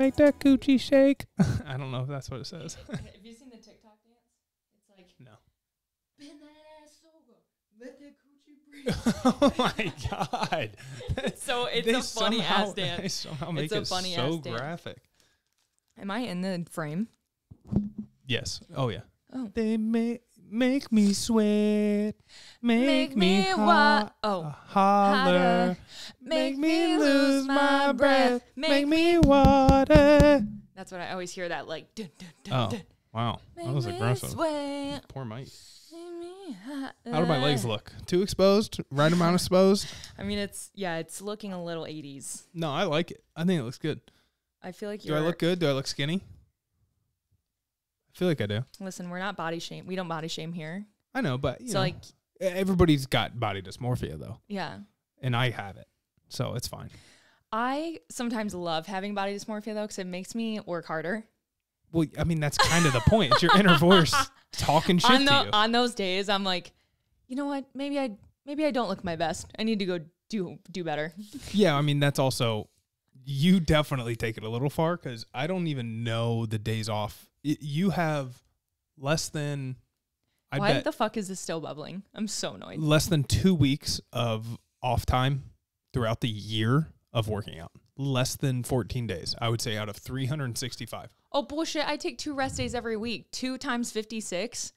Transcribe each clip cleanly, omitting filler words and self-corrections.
Make that coochie shake. I don't know if that's what it says. Have you seen the TikTok dance? It's like, no. Bend that ass over. Let that coochie breathe. Oh my God. So it's a funny ass dance. They somehow make a it funny so ass dance. graphic. Am I in the frame? Yes. Oh, yeah. Oh. They make me sweat. Make me hot. Oh. Holler. Make me lose my breath. Make me water. That's what I always hear, that like, dun, dun, dun, Oh, dun. wow. Make That was me aggressive. sweat. Poor Mike. Make me hot. How do my legs look? Too exposed? Right amount exposed? I mean, it's looking a little 80s. No, I like it. I think it looks good. I feel like Do I look good? Do I look skinny? I feel like I do. Listen, we're not body shame. We don't body shame here. I know, but you know, like, everybody's got body dysmorphia though. yeah. And I have it. So it's fine. I sometimes love having body dysmorphia though, because it makes me work harder. Well, I mean, that's kind of the point. It's your inner voice talking shit to you. On those days, I'm like, you know what? Maybe I don't look my best. I need to go do better. Yeah, I mean, that's also, you definitely take it a little far, because I don't even know the days off. You have less than, Why the fuck is this still bubbling? I'm so annoyed. less than 2 weeks of off time throughout the year of working out. Less than 14 days, I would say, out of 365. Oh, bullshit. I take 2 rest days every week. 2 times 56.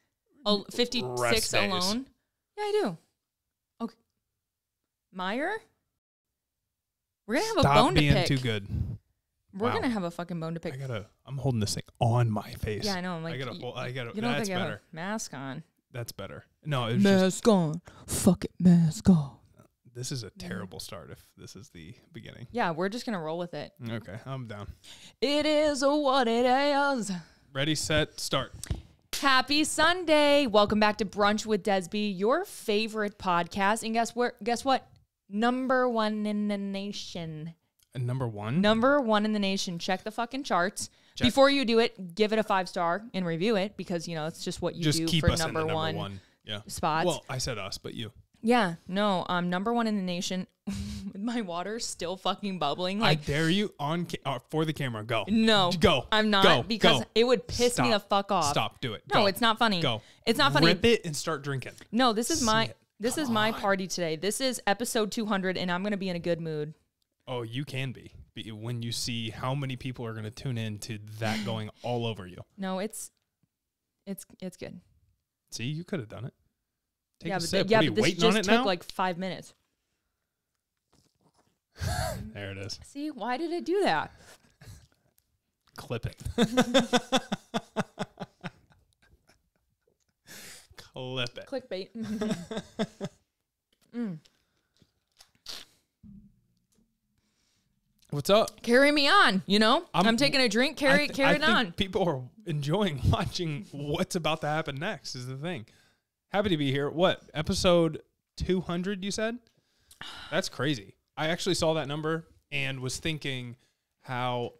56 Rest days. alone. Yeah, I do. Okay. Meyer? We're going to have Stop a bone to being pick. too good. We're Wow. going to have a fucking bone to pick. I'm holding this thing on my face. Yeah, I know. I'm like, you don't think that's I have better. a mask on. That's better. No, it was just, Mask on. Fuck it, mask on. this is a terrible start if this is the beginning. Yeah, we're just going to roll with it. Okay, I'm down. It is what it is. Ready, set, start. Happy Sunday. Welcome back to Brunch with Desb, your favorite podcast. And guess what? Number 1 in the nation. Number 1? Number 1 in the nation. Check the fucking charts. Check. Before you do it, give it a 5-star and review it, because, you know, it's just what you Just do keep for us number in the one, one. Yeah. spots. Well, I said us, but you. Yeah, no, number 1 in the nation. My water's still fucking bubbling. I Like, dare you for the camera. Go. no, Go. I'm not, Go. because Go. it would piss me the Stop. fuck off. Stop. Do it. No, Go. it's not funny. Go. It's not funny. Rip it and start drinking. No, this is my Come my on. party today. This is episode 200, and I'm gonna be in a good mood. Oh, you can be when you see how many people are going to tune in to that going all over you. No, it's good. See, you could have done it. Take Yeah, a sip. but What are you this waiting just on it took now? like 5 minutes. There it is. See, why did it do that? Clip it. Clip it. Clickbait. What's up? Carry me on, you know? I'm taking a drink, carry I it think on. People are enjoying watching what's about to happen next is the thing. Happy to be here. What, episode 200 you said? That's crazy. I actually saw that number and was thinking how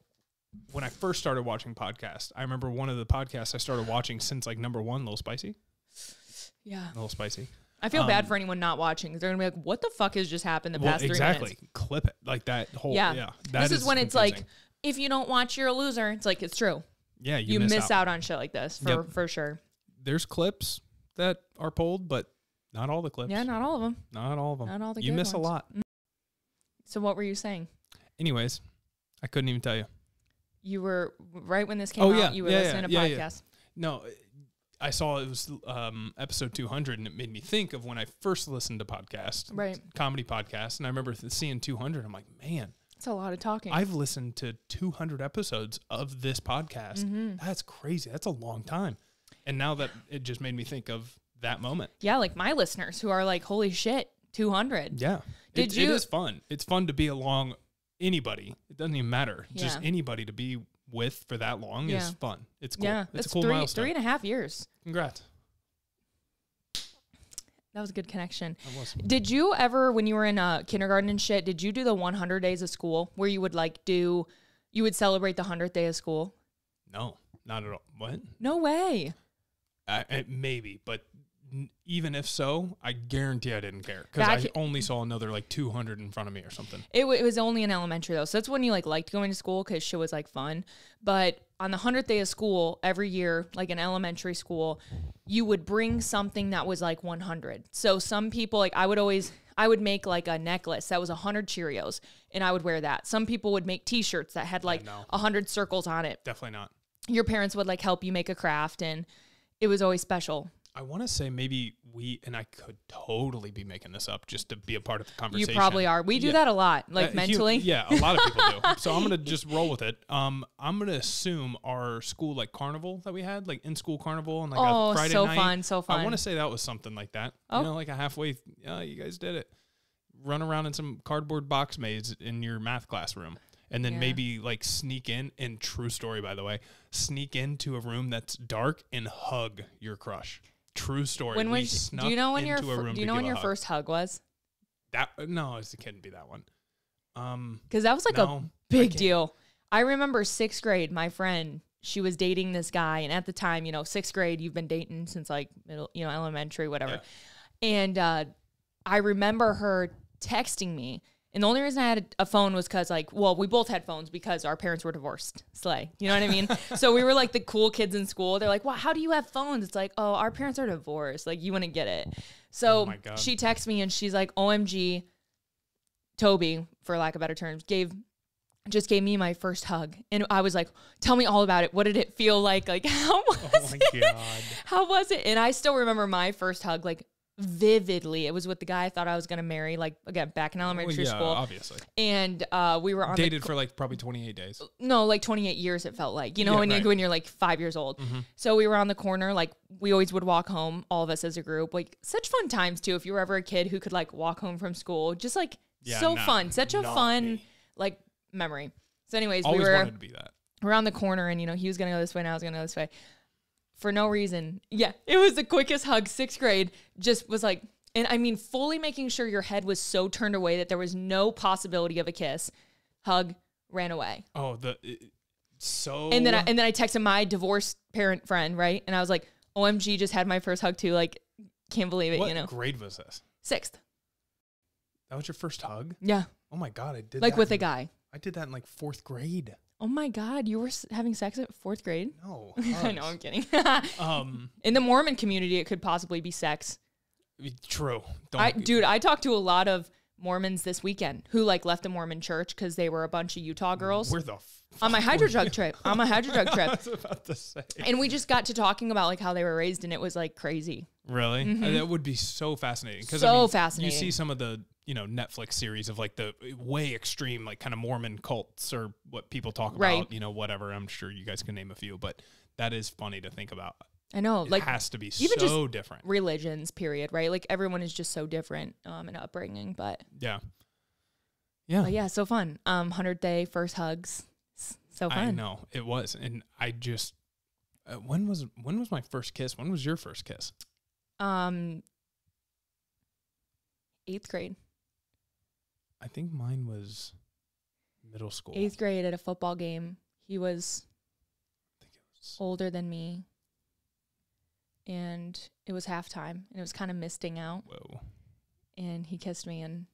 when I first started watching podcasts, I remember one of the podcasts I started watching since like number 1, Little Spicy. Yeah. Little Spicy. I feel bad for anyone not watching, because they're going to be like, what the fuck has just happened the past 3 exactly. minutes? Clip it. Like that whole, Yeah. that This is when it's like, confusing. if you don't watch, you're a loser. It's like, it's true. Yeah, You miss out on shit like this, for sure. There's clips that are pulled, but not all the clips. Yeah, not all of them. Not all of them. Not all the You good miss a ones. lot. So what were you saying? Anyways, I couldn't even tell you. You were, right when this came out, you were listening to podcasts. No, I saw it was episode 200, and it made me think of when I first listened to podcasts, Right. comedy podcasts, and I remember seeing 200. I'm like, man, It's a lot of talking. I've listened to 200 episodes of this podcast. Mm-hmm. That's crazy. That's a long time. And now that it just made me think of that moment. Yeah, like my listeners who are like, holy shit, 200. Yeah. Did It is fun. It's fun to be along anybody. It doesn't even matter. Just Yeah. anybody to be with for that long is fun. It's cool. Yeah, It's that's a cool 3.5 years. Congrats. That was a good connection. That was. Did you ever, when you were in kindergarten and shit, did you do the 100 days of school where you would you would celebrate the 100th day of school? No, not at all. What? No way. Maybe, but even if so, I guarantee I didn't care because I only saw another like 200 in front of me or something. It was only in elementary though, so that's when you like liked going to school because shit was like fun. But on the 100th day of school every year, like in elementary school, you would bring something that was like 100. So some people like I would make like a necklace that was 100 Cheerios, and I would wear that. Some people would make T-shirts that had like 100 circles on it. Definitely not. Your parents would like help you make a craft, and it was always special. I want to say maybe and I could totally be making this up just to be a part of the conversation. You probably are. We do that a lot, like mentally. A lot of people do. So I'm going to just roll with it. I'm going to assume our school like carnival that we had, like in-school carnival on like a Friday night. So fun. I want to say that was something like that. Oh. You know, like a halfway, you guys did it. Run around in some cardboard box maze in your math classroom. And then maybe like sneak in, and true story, by the way, sneak into a room that's dark and hug your crush. True story. Do you know when your first hug was? No, it couldn't be that one. Because that was like a big deal. I remember 6th grade, my friend, she was dating this guy. And at the time, 6th grade, you've been dating since like middle, elementary, whatever. Yeah. And I remember her texting me. And the only reason I had a phone was because, we both had phones because our parents were divorced. Slay. You know what I mean? So we were, like, the cool kids in school. They're like, wow, how do you have phones? It's like, oh, our parents are divorced. Like, you wouldn't get it. So she texts me, and she's like, OMG, Toby, for lack of better terms, just gave me my first hug. And I was like, tell me all about it. What did it feel like? Like, how was it? God. How was it? And I still remember my first hug, like, vividly. It was with the guy I thought I was going to marry, like, again, back in elementary school. Obviously. And we were dated for like probably 28 days. No, like 28 years it felt like, when you're like 5 years old. Mm-hmm. So we were on the corner, like we always would walk home, all of us as a group, like such fun times too. If you were ever a kid who could like walk home from school, just like fun, such a fun like memory. So anyways, always wanted to be that. We're on the corner and he was going to go this way and I was going to go this way. For no reason. Yeah, it was the quickest hug, 6th grade, just was like, and I mean, fully making sure your head was so turned away that there was no possibility of a kiss. Hug, ran away. Oh, And then I texted my divorced parent friend, right? And I was like, OMG, just had my first hug too. Like, can't believe it, What grade was this? 6th. That was your first hug? Yeah. Oh my God, I did like that. With a guy. I did that in like 4th grade. Oh my God, you were having sex at 4th grade? No. I know, I'm kidding. In the Mormon community, it could possibly be sex. True. I talked to a lot of Mormons this weekend who like left the Mormon church because they were a bunch of Utah girls. Where the on my HydroJug trip. On my HydroJug trip. I was about to say. And we just got to talking about like how they were raised, and it was like crazy. Really? Mm-hmm. That would be so fascinating. Fascinating. You see some of the Netflix series of like the way extreme, like kind of Mormon cults or what people talk about, whatever. I'm sure you guys can name a few, but that is funny to think about. I know. It has to be even so just different. Religions, period, right? Like everyone is just so different in upbringing, but. Yeah. Yeah. But yeah, so fun. 100th day, first hugs. So fun. I know. It was. And I just, when was my first kiss? When was your first kiss? 8th grade. I think mine was middle school. 8th grade at a football game. He was older than me. And it was halftime. And it was kind of misting out. Whoa. And he kissed me and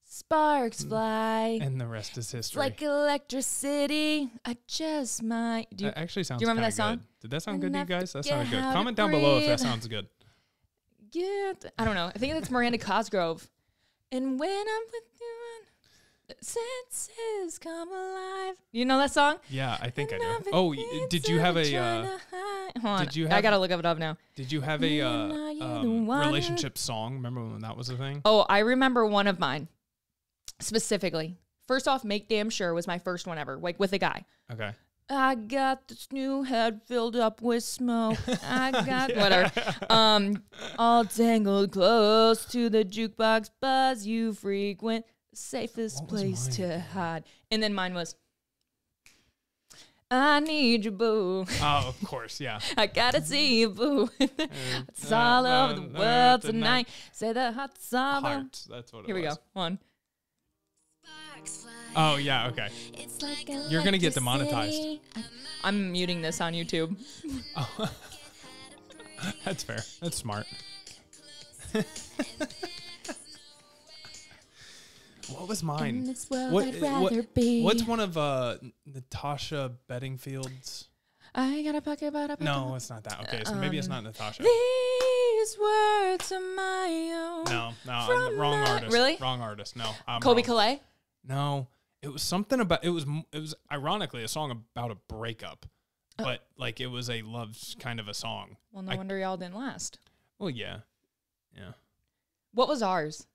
sparks fly. And the rest is history. It's like electricity. I just might. That actually sounds. Do you remember that good. song? Did that sound good to you guys? That sounded good. Comment down below if that sounds good. Yeah. I don't know. I think that's Miranda Cosgrove. And when I'm with you, senses come alive. You know that song? Yeah, I think I do. Oh, did you have a? Hold on. I gotta look it up now. Did you have a relationship song? Remember when that was a thing? Oh, I remember one of mine specifically. First off, "Make Damn Sure" was my first one ever, like with a guy. Okay. I got this new head filled up with smoke. I got whatever. All tangled close to the jukebox buzz you frequent. Safest place to hide. And then mine was, I need you, boo. Oh, of course, yeah. I gotta see you, boo. It's all over the world tonight. Say the hot summer. Hearts, that's what it was. Here we go. One. Oh, yeah, okay. You're going to get demonetized. I'm muting this on YouTube. That's fair. That's smart. What was mine? What's one of Natasha Bedingfield's? I got a pocket about a No, it's not that. Okay, so maybe it's not Natasha. These words are my own. No, I'm the wrong artist. Really? Wrong artist. No, I'm Kobe wrong. Calais? No, it was something about. It was ironically a song about a breakup, but like it was a love kind of a song. Well, no wonder y'all didn't last. Well, yeah. What was ours?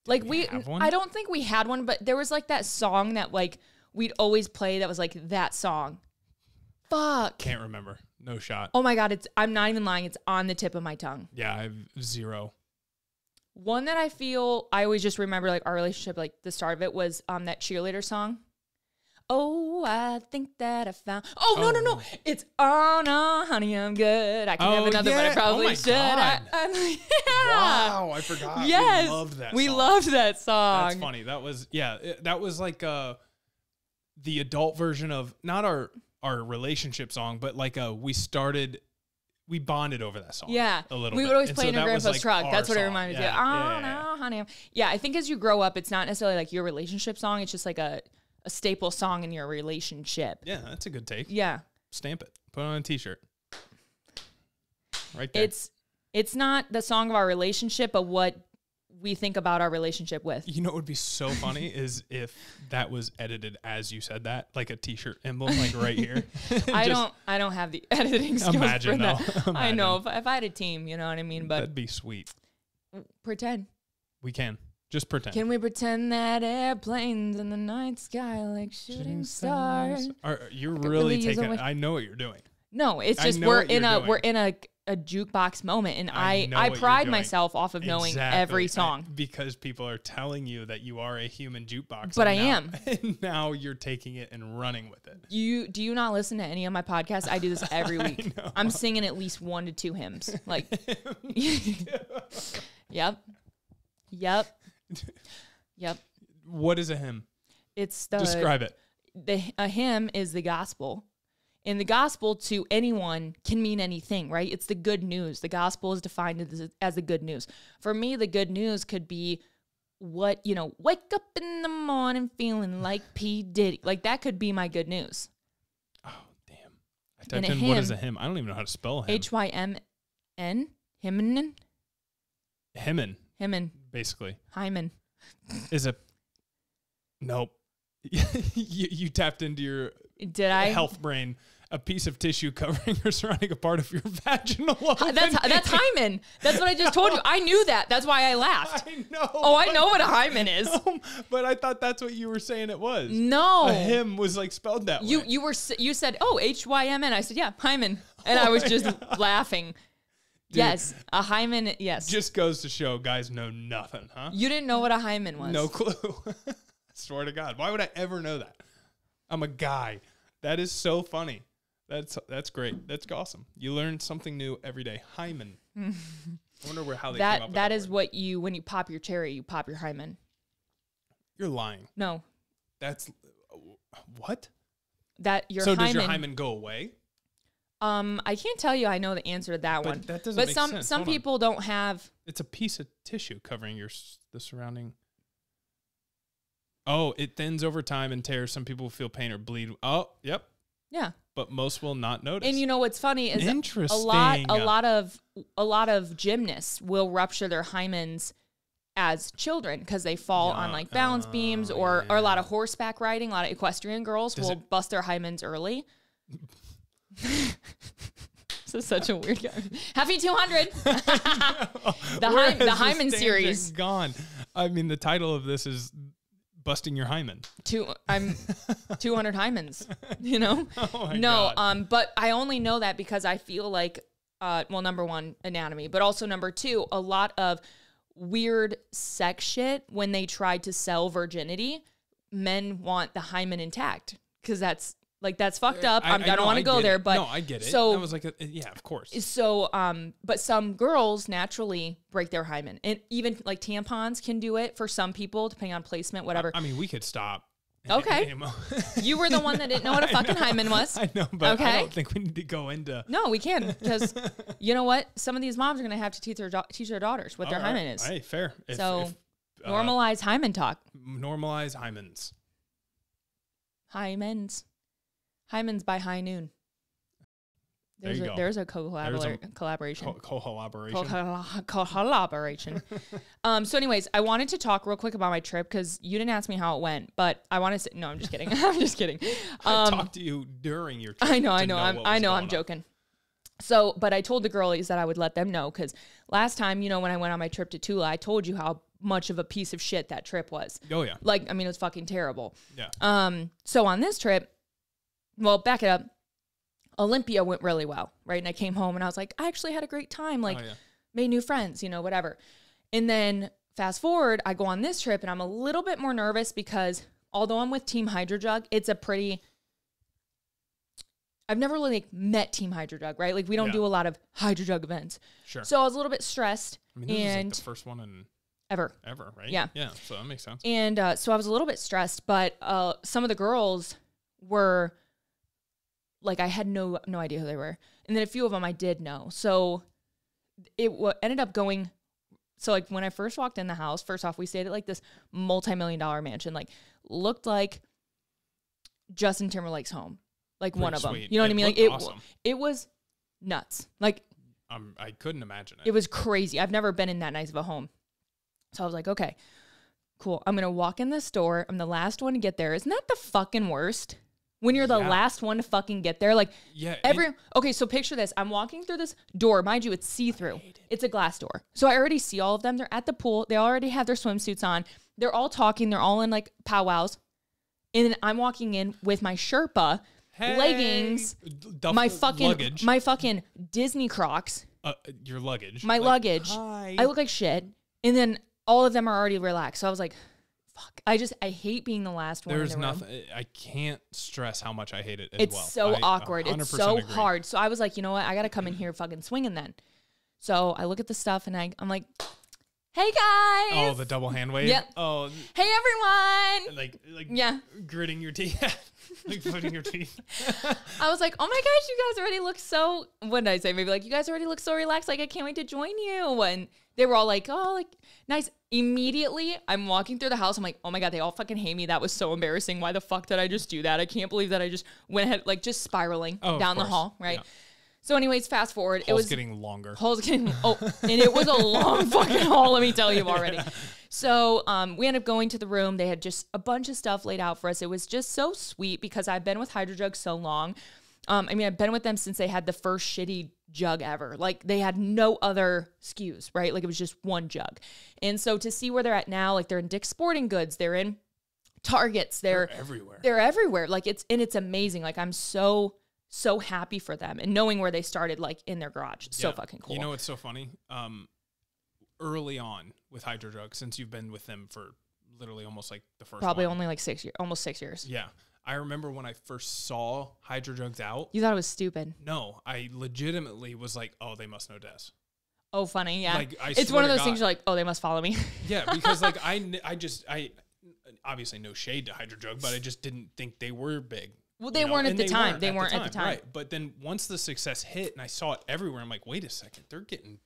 Like have one? I don't think we had one, but there was like that song that like we'd always play that was like that song. Fuck. Can't remember. No shot. Oh my God, I'm not even lying. It's on the tip of my tongue. Yeah, I have zero. One that I feel I always just remember like our relationship, like the start of it was that cheerleader song. Oh, I think that I found. Oh, no. It's oh no, honey, I'm good. I can have another, but I probably should. God. Yeah. Wow, I forgot. Yes. We loved that song. We loved that song. That's funny. That was, that was like the adult version of not our relationship song, but like we bonded over that song. Yeah. A little bit. We would always And play so in your that was, grandpa's like, truck. That's what it song. reminded me of. Yeah. No, honey. Yeah, I think as you grow up, it's not necessarily like your relationship song. It's just like a staple song in your relationship. Yeah, that's a good take. Yeah. Stamp it. Put it on a t-shirt. Right there. It's not the song of our relationship, but what we think about our relationship with. You know what would be so funny is if that was edited as you said that, like a t-shirt emblem, like right here. I don't have the editing skills imagine, for that. though. I know if I had a team, you know what I mean? But that'd be sweet. pretend. We can. Just pretend. Can we pretend that airplanes in the night sky like shooting stars? You're really use taking. it. I know what you're doing. No, it's just we're in a jukebox moment, and I pride myself off of knowing every song because people are telling you that you are a human jukebox. But I am. And now you're taking it and running with it. Do you not listen to any of my podcasts? I do this every week. I'm singing at least 1 to 2 hymns. Like, yep. What is a hymn? It's describe it. A hymn is the gospel. And the gospel to anyone can mean anything, right? It's the good news. The gospel is defined as the good news. For me, the good news could be wake up in the morning feeling like P. Diddy. Like that could be my good news. Oh, damn. I typed in what is a hymn. I don't even know how to spell hymn. H-Y-M-N? Hymn? Hymen. Basically. Hymen. Is a... Nope. you tapped into your health brain. A piece of tissue covering or surrounding a part of your vaginal opening. That's hymen. That's what I just told you. I knew that. That's why I laughed. I know. Oh, I know what a hymen is. No, but I thought that's what you were saying it was. No. A hymn was like spelled that way. You said, oh, H-Y-M-N. I said, yeah, hymen. And I was just laughing. Dude, yes, a hymen, yes. Just goes to show guys know nothing, huh? You didn't know what a hymen was. No clue. I swear to God. Why would I ever know that? I'm a guy. That is so funny. That's great. That's awesome. You learn something new every day. Hymen. I wonder how they came up with that is word. what when you pop your cherry, you pop your hymen. You're lying. No. That's what? Does your hymen go away? I can't tell you I know the answer to that one. That doesn't make sense. Some people don't have. It's a piece of tissue covering the surrounding. Oh, it thins over time and tears. Some people feel pain or bleed. Oh, yep. Yeah. But most will not notice. And you know what's funny is a lot of gymnasts will rupture their hymens as children because they fall on like balance beams or a lot of horseback riding. A lot of equestrian girls will bust their hymens early. This is such a weird guy. Happy 200. the hymen series. Gone. I mean, the title of this is busting your hymen. 200 hymens, you know? Oh my God. But I only know that because I feel like, number one, anatomy, but also number two, a lot of weird sex shit when they try to sell virginity, men want the hymen intact because that's fucked up. I don't want to go there, but no, I get it. So that was like yeah, of course. So, but some girls naturally break their hymen, and even like tampons can do it for some people, depending on placement, whatever. I mean, we could stop Okay. You were the one that didn't know what a fucking hymen was. I know, but I don't think we need to go into... No, we can, because you know what? Some of these moms are going to have to teach their daughters what their hymen is. Hey, fair. Normalize hymen talk. Normalize hymens. Hymens. Hymens by high noon. There's a collaboration. Collaboration. So anyways, I wanted to talk real quick about my trip because you didn't ask me how it went, but I want to say, no, I'm just kidding. I'm just kidding. I talked to you during your trip. I know. I'm joking. So, but I told the girlies that I would let them know because last time, when I went on my trip to Tula, I told you how much of a piece of shit that trip was. Oh yeah. Like, I mean, it was fucking terrible. Yeah. So on this trip, well, back it up. Olympia went really well, right? And I came home and I was like, I actually had a great time. Like, made new friends, whatever. And then fast forward, I go on this trip and I'm a little bit more nervous because although I'm with Team HydroJug, I've never really met Team HydroJug, right? Like, we don't do a lot of HydroJug events. Sure. So I was a little bit stressed. I mean, this is like the first one in ever, right? Yeah. Yeah. So that makes sense. And so I was a little bit stressed, but some of the girls were like, I had no idea who they were. And then a few of them I did know. So it ended up going. So like when I first walked in the house, first off, we stayed at like this multi-million-dollar mansion, like looked like Justin Timberlake's home, like one of them. You know what I mean? Like it was nuts. Like I couldn't imagine it. It was crazy. I've never been in that nice of a home. So I was like, okay, cool. I'm going to walk in this door. I'm the last one to get there. Isn't that the fucking worst? When you're the last one to fucking get there, like okay, so picture this. I'm walking through this door. Mind you, it's see-through. It's a glass door. So I already see all of them. They're at the pool. They already have their swimsuits on. They're all talking. They're all in like powwows. And then I'm walking in with my Sherpa, leggings, my fucking Disney Crocs. Your luggage. My luggage. Hi. I look like shit. And then all of them are already relaxed. So I was like, fuck. I hate being the last one. There's nothing. I can't stress how much I hate it. It's so awkward. It's so hard. So I was like, you know what? I got to come in here fucking swinging then. So I look at the stuff and I'm like, hey guys. Oh, the double hand wave. Yep. Oh. Hey everyone. Like gritting your teeth. Like putting your teeth. I was like, oh my gosh, you guys already look so. What did I say? Maybe like, you guys already look so relaxed. Like I can't wait to join you. And they were all like, oh, like nice. Immediately, I'm walking through the house. I'm like, oh my God, they all fucking hate me. That was so embarrassing. Why the fuck did I just do that? I can't believe that I just went ahead, like just spiraling down the hall, right? Yeah. So anyways, fast forward. It was getting longer. And it was a long fucking haul, let me tell you already. So we ended up going to the room. They had just a bunch of stuff laid out for us. It was just so sweet because I've been with HydroJug so long. I've been with them since they had the first shitty jug ever. Like they had no other SKUs, right? Like it was just one jug. And so to see where they're at now, like they're in Dick's Sporting Goods, they're in Targets, they're everywhere. They're everywhere. Like it's amazing. Like I'm so happy for them and knowing where they started, like in their garage. So fucking cool. You know what's so funny? Early on with HydroJug, since you've been with them for literally almost like the first only like 6 years, almost 6 years. Yeah. I remember when I first saw HydroJugs out. You thought it was stupid. No, I legitimately was like, oh, they must know Des. Oh, funny. Yeah. Like, it's one of those things you're like, oh, they must follow me. Yeah, because like I obviously no shade to HydroJug, but I just didn't think they were big. Well, they weren't at the time. They weren't at the time. Right. But then once the success hit and I saw it everywhere, I'm like, wait a second, they're getting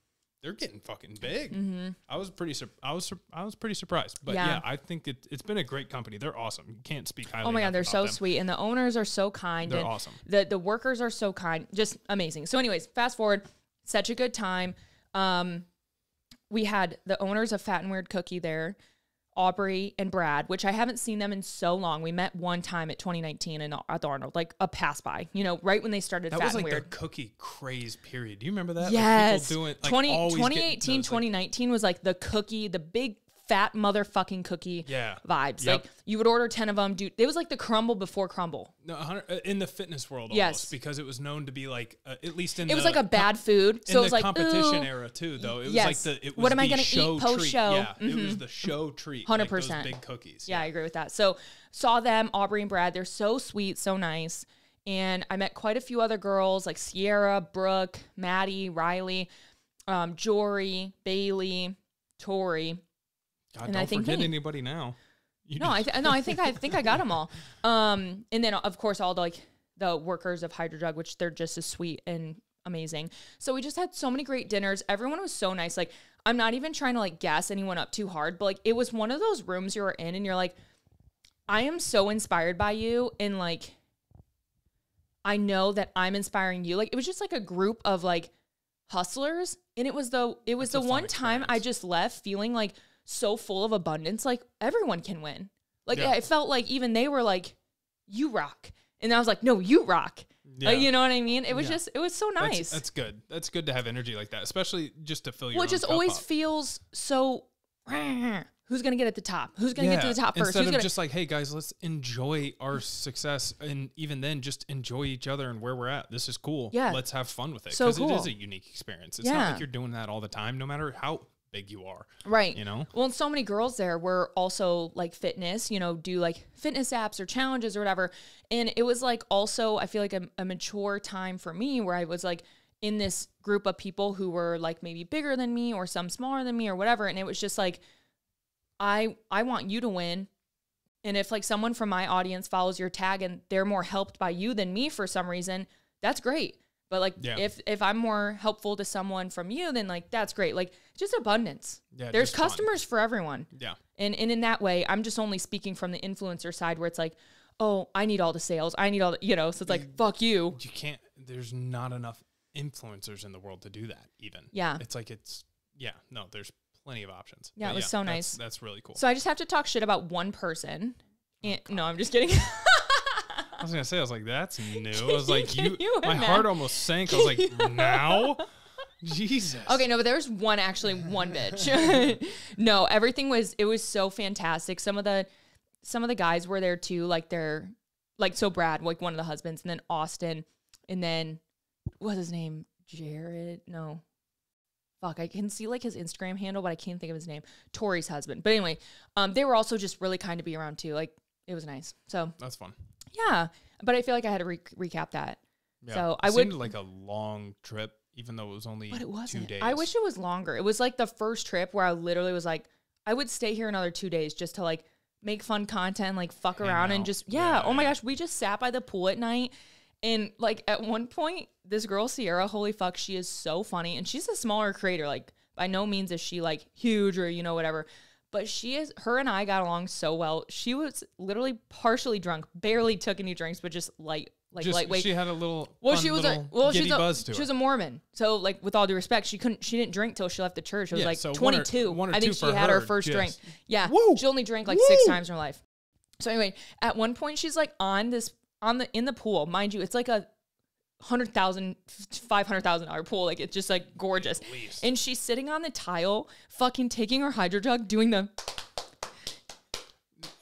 fucking big. Mm-hmm. I was pretty surprised. But yeah, I think it's been a great company. They're awesome. You can't speak highly. Oh my God, they're so sweet, and the owners are so kind. They're awesome. The workers are so kind. Just amazing. So, anyways, fast forward. Such a good time. We had the owners of Fat and Weird Cookie there, Aubrey and Brad, which I haven't seen them in so long. We met one time at 2019 at the Arnold, like a pass by, right when they started Fat and Weird. That was like the cookie craze period. Do you remember that? Yes. Like people doing, 2018, 2019 was like the cookie, the big fat motherfucking cookie vibes. Yep. Like you would order 10 of them, dude. It was like the crumble before crumble. No, in the fitness world, almost, because it was known to be like at least in it was like a bad food. So it was like competition era too, though. It was like it was what am I gonna eat post show? Yeah, it was the show treat. 100%. Like those big cookies. Yeah, I agree with that. So saw them, Aubrey and Brad. They're so sweet, so nice. And I met quite a few other girls like Sierra, Brooke, Maddie, Riley, Jory, Bailey, Tori. God, and don't forget anybody now. I think I got them all. And then of course all the workers of HydroJug, which they're just as sweet and amazing. So we just had so many great dinners. Everyone was so nice. Like, I'm not even trying to like gas anyone up too hard, but like it was one of those rooms you were in and you're like, I am so inspired by you, and like I know that I'm inspiring you. Like, it was just like a group of like hustlers, and it was the one time I just left feeling like so full of abundance. Like, everyone can win. Like, it felt like even they were like, you rock. And I was like, no, you rock. Yeah. You know what I mean? It was it was so nice. That's good. That's good to have energy like that, especially just to fill your own Well, it just cup always up. feels so, who's going to get at the top? Who's going to get to the top first? Instead of just like, hey guys, let's enjoy our success. And even then just enjoy each other and where we're at. This is cool. Yeah. Let's have fun with it. So cool. It is a unique experience. It's not like you're doing that all the time, no matter how big you are. Right. You know? Well, and so many girls there were also like fitness, do like fitness apps or challenges or whatever. And it was like also, I feel like a mature time for me where I was like in this group of people who were like maybe bigger than me or some smaller than me or whatever. And it was just like, I want you to win. And if like someone from my audience follows your tag and they're more helped by you than me for some reason, that's great. But like, if I'm more helpful to someone from you, then like, that's great. Like, just abundance. Yeah, there's customers for everyone. Yeah. And in that way, I'm just only speaking from the influencer side where it's like, oh, I need all the sales. I need all the, so it's like, fuck you. You can't, there's not enough influencers in the world to do that even. Yeah. It's like, there's plenty of options. Yeah, but it was so nice. That's really cool. So I just have to talk shit about one person. No, I'm just kidding. I was going to say, I was like, that's new. I was like, my heart almost sank. I was like, now? Jesus. Okay, no, but there was one bitch. No, everything was so fantastic. Some of the guys were there too. Like they're like, so Brad, like one of the husbands, and then Austin, and then what's his name? Jared? No. Fuck, I can see like his Instagram handle, but I can't think of his name. Tori's husband. But anyway, they were also just really kind to be around too. Like, it was nice. So that's fun. Yeah, but I feel like I had to recap that. Yeah. So it seemed like a long trip, even though it was only 2 days. I wish it was longer. It was like the first trip where I literally was like, I would stay here another 2 days just to like make fun content, like fuck around and just, oh my gosh, we just sat by the pool at night. And like at one point, this girl, Sierra, holy fuck, she is so funny. And she's a smaller creator. Like, by no means is she like huge or, whatever. But her and I got along so well. She was literally partially drunk, barely took any drinks, but just lightweight. She had a little, she's buzz to her. She was a Mormon. So like, with all due respect, she didn't drink till she left the church. It was like so 22. One or I think two she had her first drink. Yeah. Woo! She only drank like 6 times in her life. So anyway, at one point she's like in the pool, mind you, it's like a $100,000, $500,000 pool. Like, it's just like gorgeous. And she's sitting on the tile, fucking taking her HydroJug, doing the.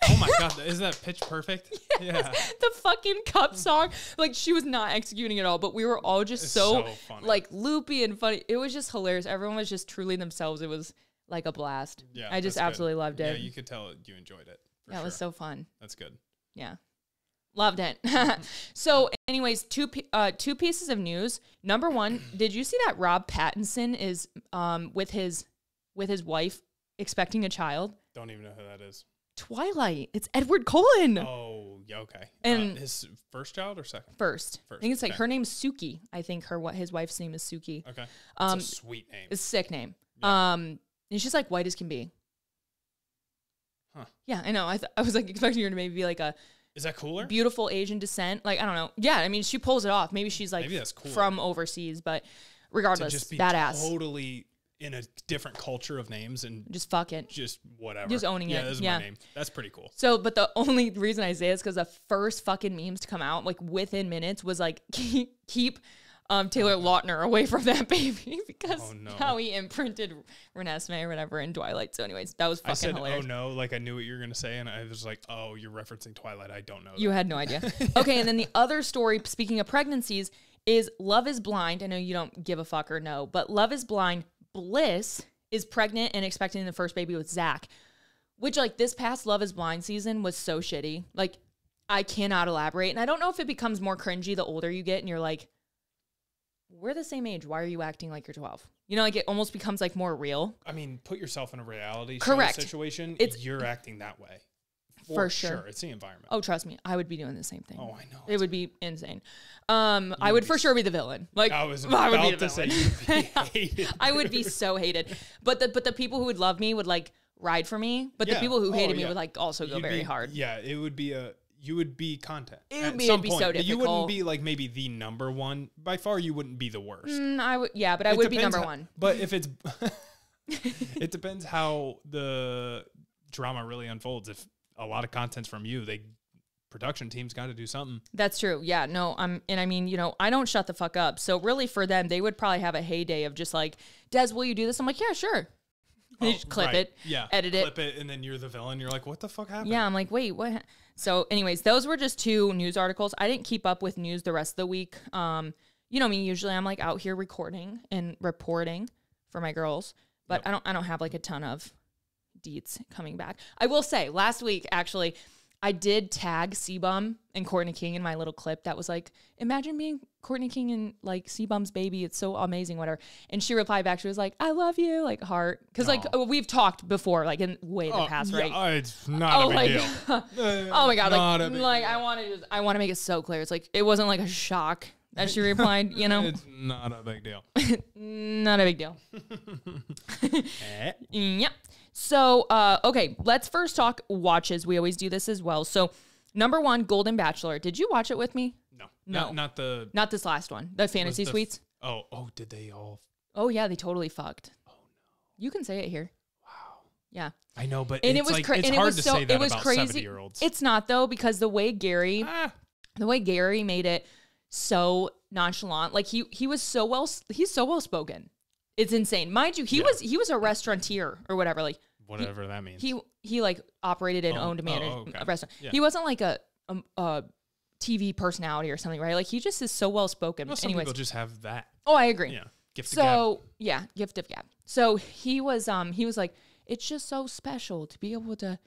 Oh my God, isn't that Pitch Perfect? Yes, yeah. The fucking cup song. Like, she was not executing at all, but we were all just so like loopy and funny. It was just hilarious. Everyone was just truly themselves. It was like a blast. Yeah, I just absolutely loved it. Yeah, you could tell you enjoyed it. That was so fun. That's good. Yeah. Loved it. So anyways, two pieces of news. Number one, did you see that Rob Pattinson is with his wife expecting a child? Don't even know who that is. Twilight. It's Edward Cullen. Oh, yeah, okay. And his first child or second? First. I think it's like her name's Suki. I think his wife's name is Suki. Okay. It's a sweet name. It's a sick name. Yeah. And she's like white as can be. Huh. Yeah, I know. I was like expecting her to maybe be like a. Is that cooler? Beautiful Asian descent. Like, I don't know. Yeah, I mean, she pulls it off. Maybe she's like that's cooler. From overseas, but regardless, to just be badass. Totally in a different culture of names and just fuck it. Just whatever. Just owning it. Yeah, this is my name. That's pretty cool. So, but the only reason I say it is because the first fucking memes to come out, like within minutes, was like, keep Taylor Lautner away from that baby because how he imprinted Renesmee or whatever in Twilight. So anyways, that was fucking hilarious. Oh no, like I knew what you were going to say and I was like, oh, you're referencing Twilight. I don't know that. You had no idea. Okay, and then the other story, speaking of pregnancies, is Love is Blind. I know you don't give a fuck or know, but Love is Blind, Bliss is pregnant and expecting the first baby with Zach, which like this past Love is Blind season was so shitty. Like I cannot elaborate. And I don't know if it becomes more cringy the older you get and you're like, we're the same age. Why are you acting like you're 12? Like it almost becomes like more real. I mean, put yourself in a reality Correct. situation. You're acting that way. For sure. It's the environment. Oh, trust me, I would be doing the same thing. Oh, I know. It would be insane. I would for sure be the villain. Like I was about to say you'd be hated. I would be so hated. But the people who would love me would like ride for me. But the people who hated me would like also go very hard. Yeah, it would be you would be content. It'd be so difficult. You wouldn't be like maybe the number one. By far, you wouldn't be the worst. I would, but I would be number one. But if it's, it depends how the drama really unfolds. If a lot of content's from you, production team's got to do something. That's true. Yeah, no, and I mean, I don't shut the fuck up. So really for them, they would probably have a heyday of just like, Des, will you do this? I'm like, yeah, sure. They just clip it, edit it. Clip it, and then you're the villain. You're like, what the fuck happened? Yeah, I'm like, wait, what? So anyways, those were just 2 news articles. I didn't keep up with news the rest of the week. You know me, usually I'm like out here recording and reporting for my girls, but I don't have like a ton of deets coming back. I will say last week, actually, I did tag C-Bum and Courtney King in my little clip that was like, imagine being Courtney King and like C-Bum's baby. It's so amazing, whatever. And she replied back. She was like, I love you, like heart. Because like we've talked before, like in way the past, right? It's not a big deal. Oh my God. Like I want to make it so clear. It's like, it wasn't like a shock that she replied, It's not a big deal. Not a big deal. Yeah. So, okay, let's first talk watches. We always do this as well. So, number 1, Golden Bachelor. Did you watch it with me? No. Not this last one. The fantasy suites. Oh, did they all? Oh yeah, they totally fucked. Oh no. You can say it here. Wow. Yeah. I know, but and it's hard to say that about crazy. 70-year-olds. It's not though, because the way Gary made it so nonchalant, like he's so well spoken. It's insane. Mind you, he was a restaurateur or whatever, like whatever that means. He like operated and owned a restaurant. Yeah. He wasn't like a TV personality or something, right? Like he just is so well spoken. Well, some people just have that. Oh, I agree. Yeah. Gift of gab. So he was like, it's just so special to be able to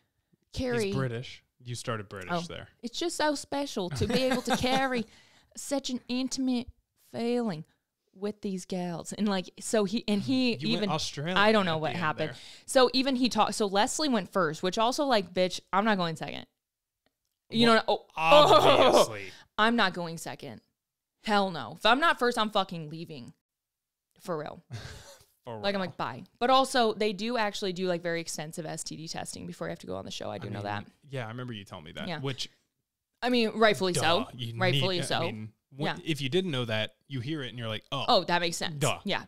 carry. He's British. You started British there. It's just so special to be able to carry such an intimate feeling with these gals. And like, so he even Australia. I don't know what happened. There. So even he talked. So Leslie went first, which also like, bitch, I'm not going second. Obviously. I'm not going second. Hell no. If I'm not first, I'm fucking leaving. For real. I'm like, bye. But also, they do actually do like very extensive STD testing before you have to go on the show. I know that. Yeah, I remember you telling me that. Yeah. Which, I mean, rightfully so. If you didn't know that, you hear it and you're like, oh, that makes sense. Duh. Yeah.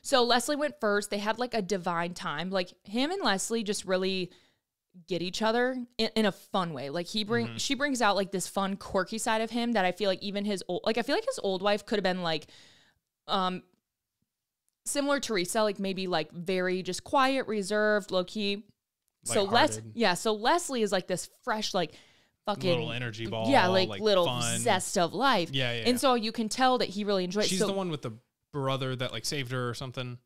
So Leslie went first. They had like a divine time. Like him and Leslie just really get each other in a fun way. Like she brings out like this fun, quirky side of him that I feel like even his old wife could have been like, similar to Teresa, like maybe like very just quiet, reserved, low key. So Leslie is like this fresh, like fucking little energy ball. Yeah. Like little fun zest of life. Yeah. And so you can tell that he really enjoys it. She's the one with the brother that like saved her or something,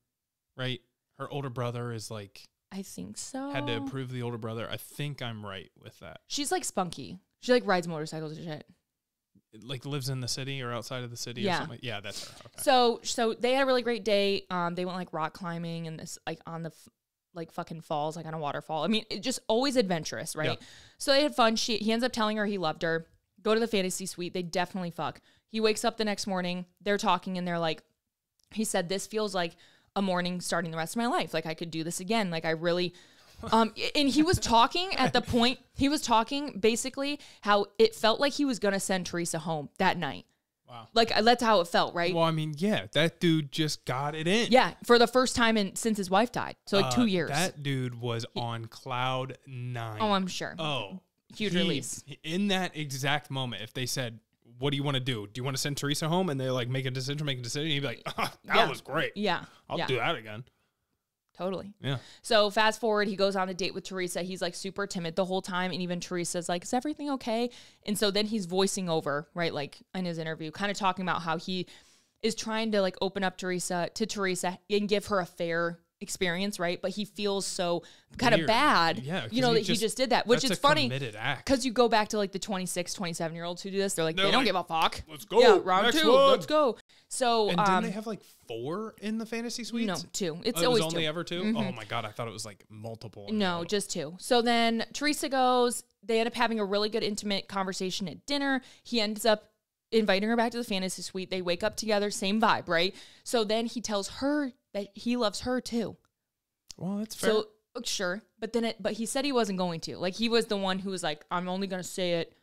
right? Her older brother is like, I think so. Had to approve the older brother. I think I'm right with that. She's like spunky. She like rides motorcycles and shit. Like lives in the city or outside of the city or something. Yeah, that's her. Okay. So they had a really great day. They went like rock climbing and this like on the like fucking falls, like on a waterfall. I mean, it just always adventurous, right? Yeah. So they had fun. He ends up telling her he loved her. Go to the fantasy suite. They definitely fuck. He wakes up the next morning. They're talking and they're like, he said, this feels like a morning starting the rest of my life. Like I could do this again. Like I really, and he was talking at the point, basically how it felt like he was going to send Teresa home that night. Wow. Like that's how it felt, right? Well, I mean, yeah, that dude just got it in. Yeah. For the first time since his wife died. So like 2 years. That dude was on cloud 9. Oh, I'm sure. Oh, huge release. In that exact moment, if they said, what do you want to do? Do you want to send Teresa home? And they're like, make a decision. He'd be like, that was great. Yeah. I'll do that again. Totally. Yeah. So fast forward, he goes on a date with Teresa. He's like super timid the whole time. And even Teresa's like, is everything okay? And so then he's voicing over, right? Like in his interview, kind of talking about how he is trying to like open up to Teresa and give her a fair experience, right? But he feels so kind of bad, that he just did that, which is funny because you go back to like the 26, 27-year-olds who do this. They're like, they don't give a fuck. Let's go. Yeah, round 2. Let's go. So, and didn't they have like 4 in the fantasy suites? No, 2. It's it always was only 2. ever 2? Mm-hmm. Oh my God. I thought it was like multiple. No, just 2. So then Teresa goes, they end up having a really good intimate conversation at dinner. He ends up inviting her back to the fantasy suite. They wake up together, same vibe, right? So then he tells her that he loves her too. Well, that's fair. So sure, but he said he wasn't going to. Like, he was the one who was like, I'm only going to say it,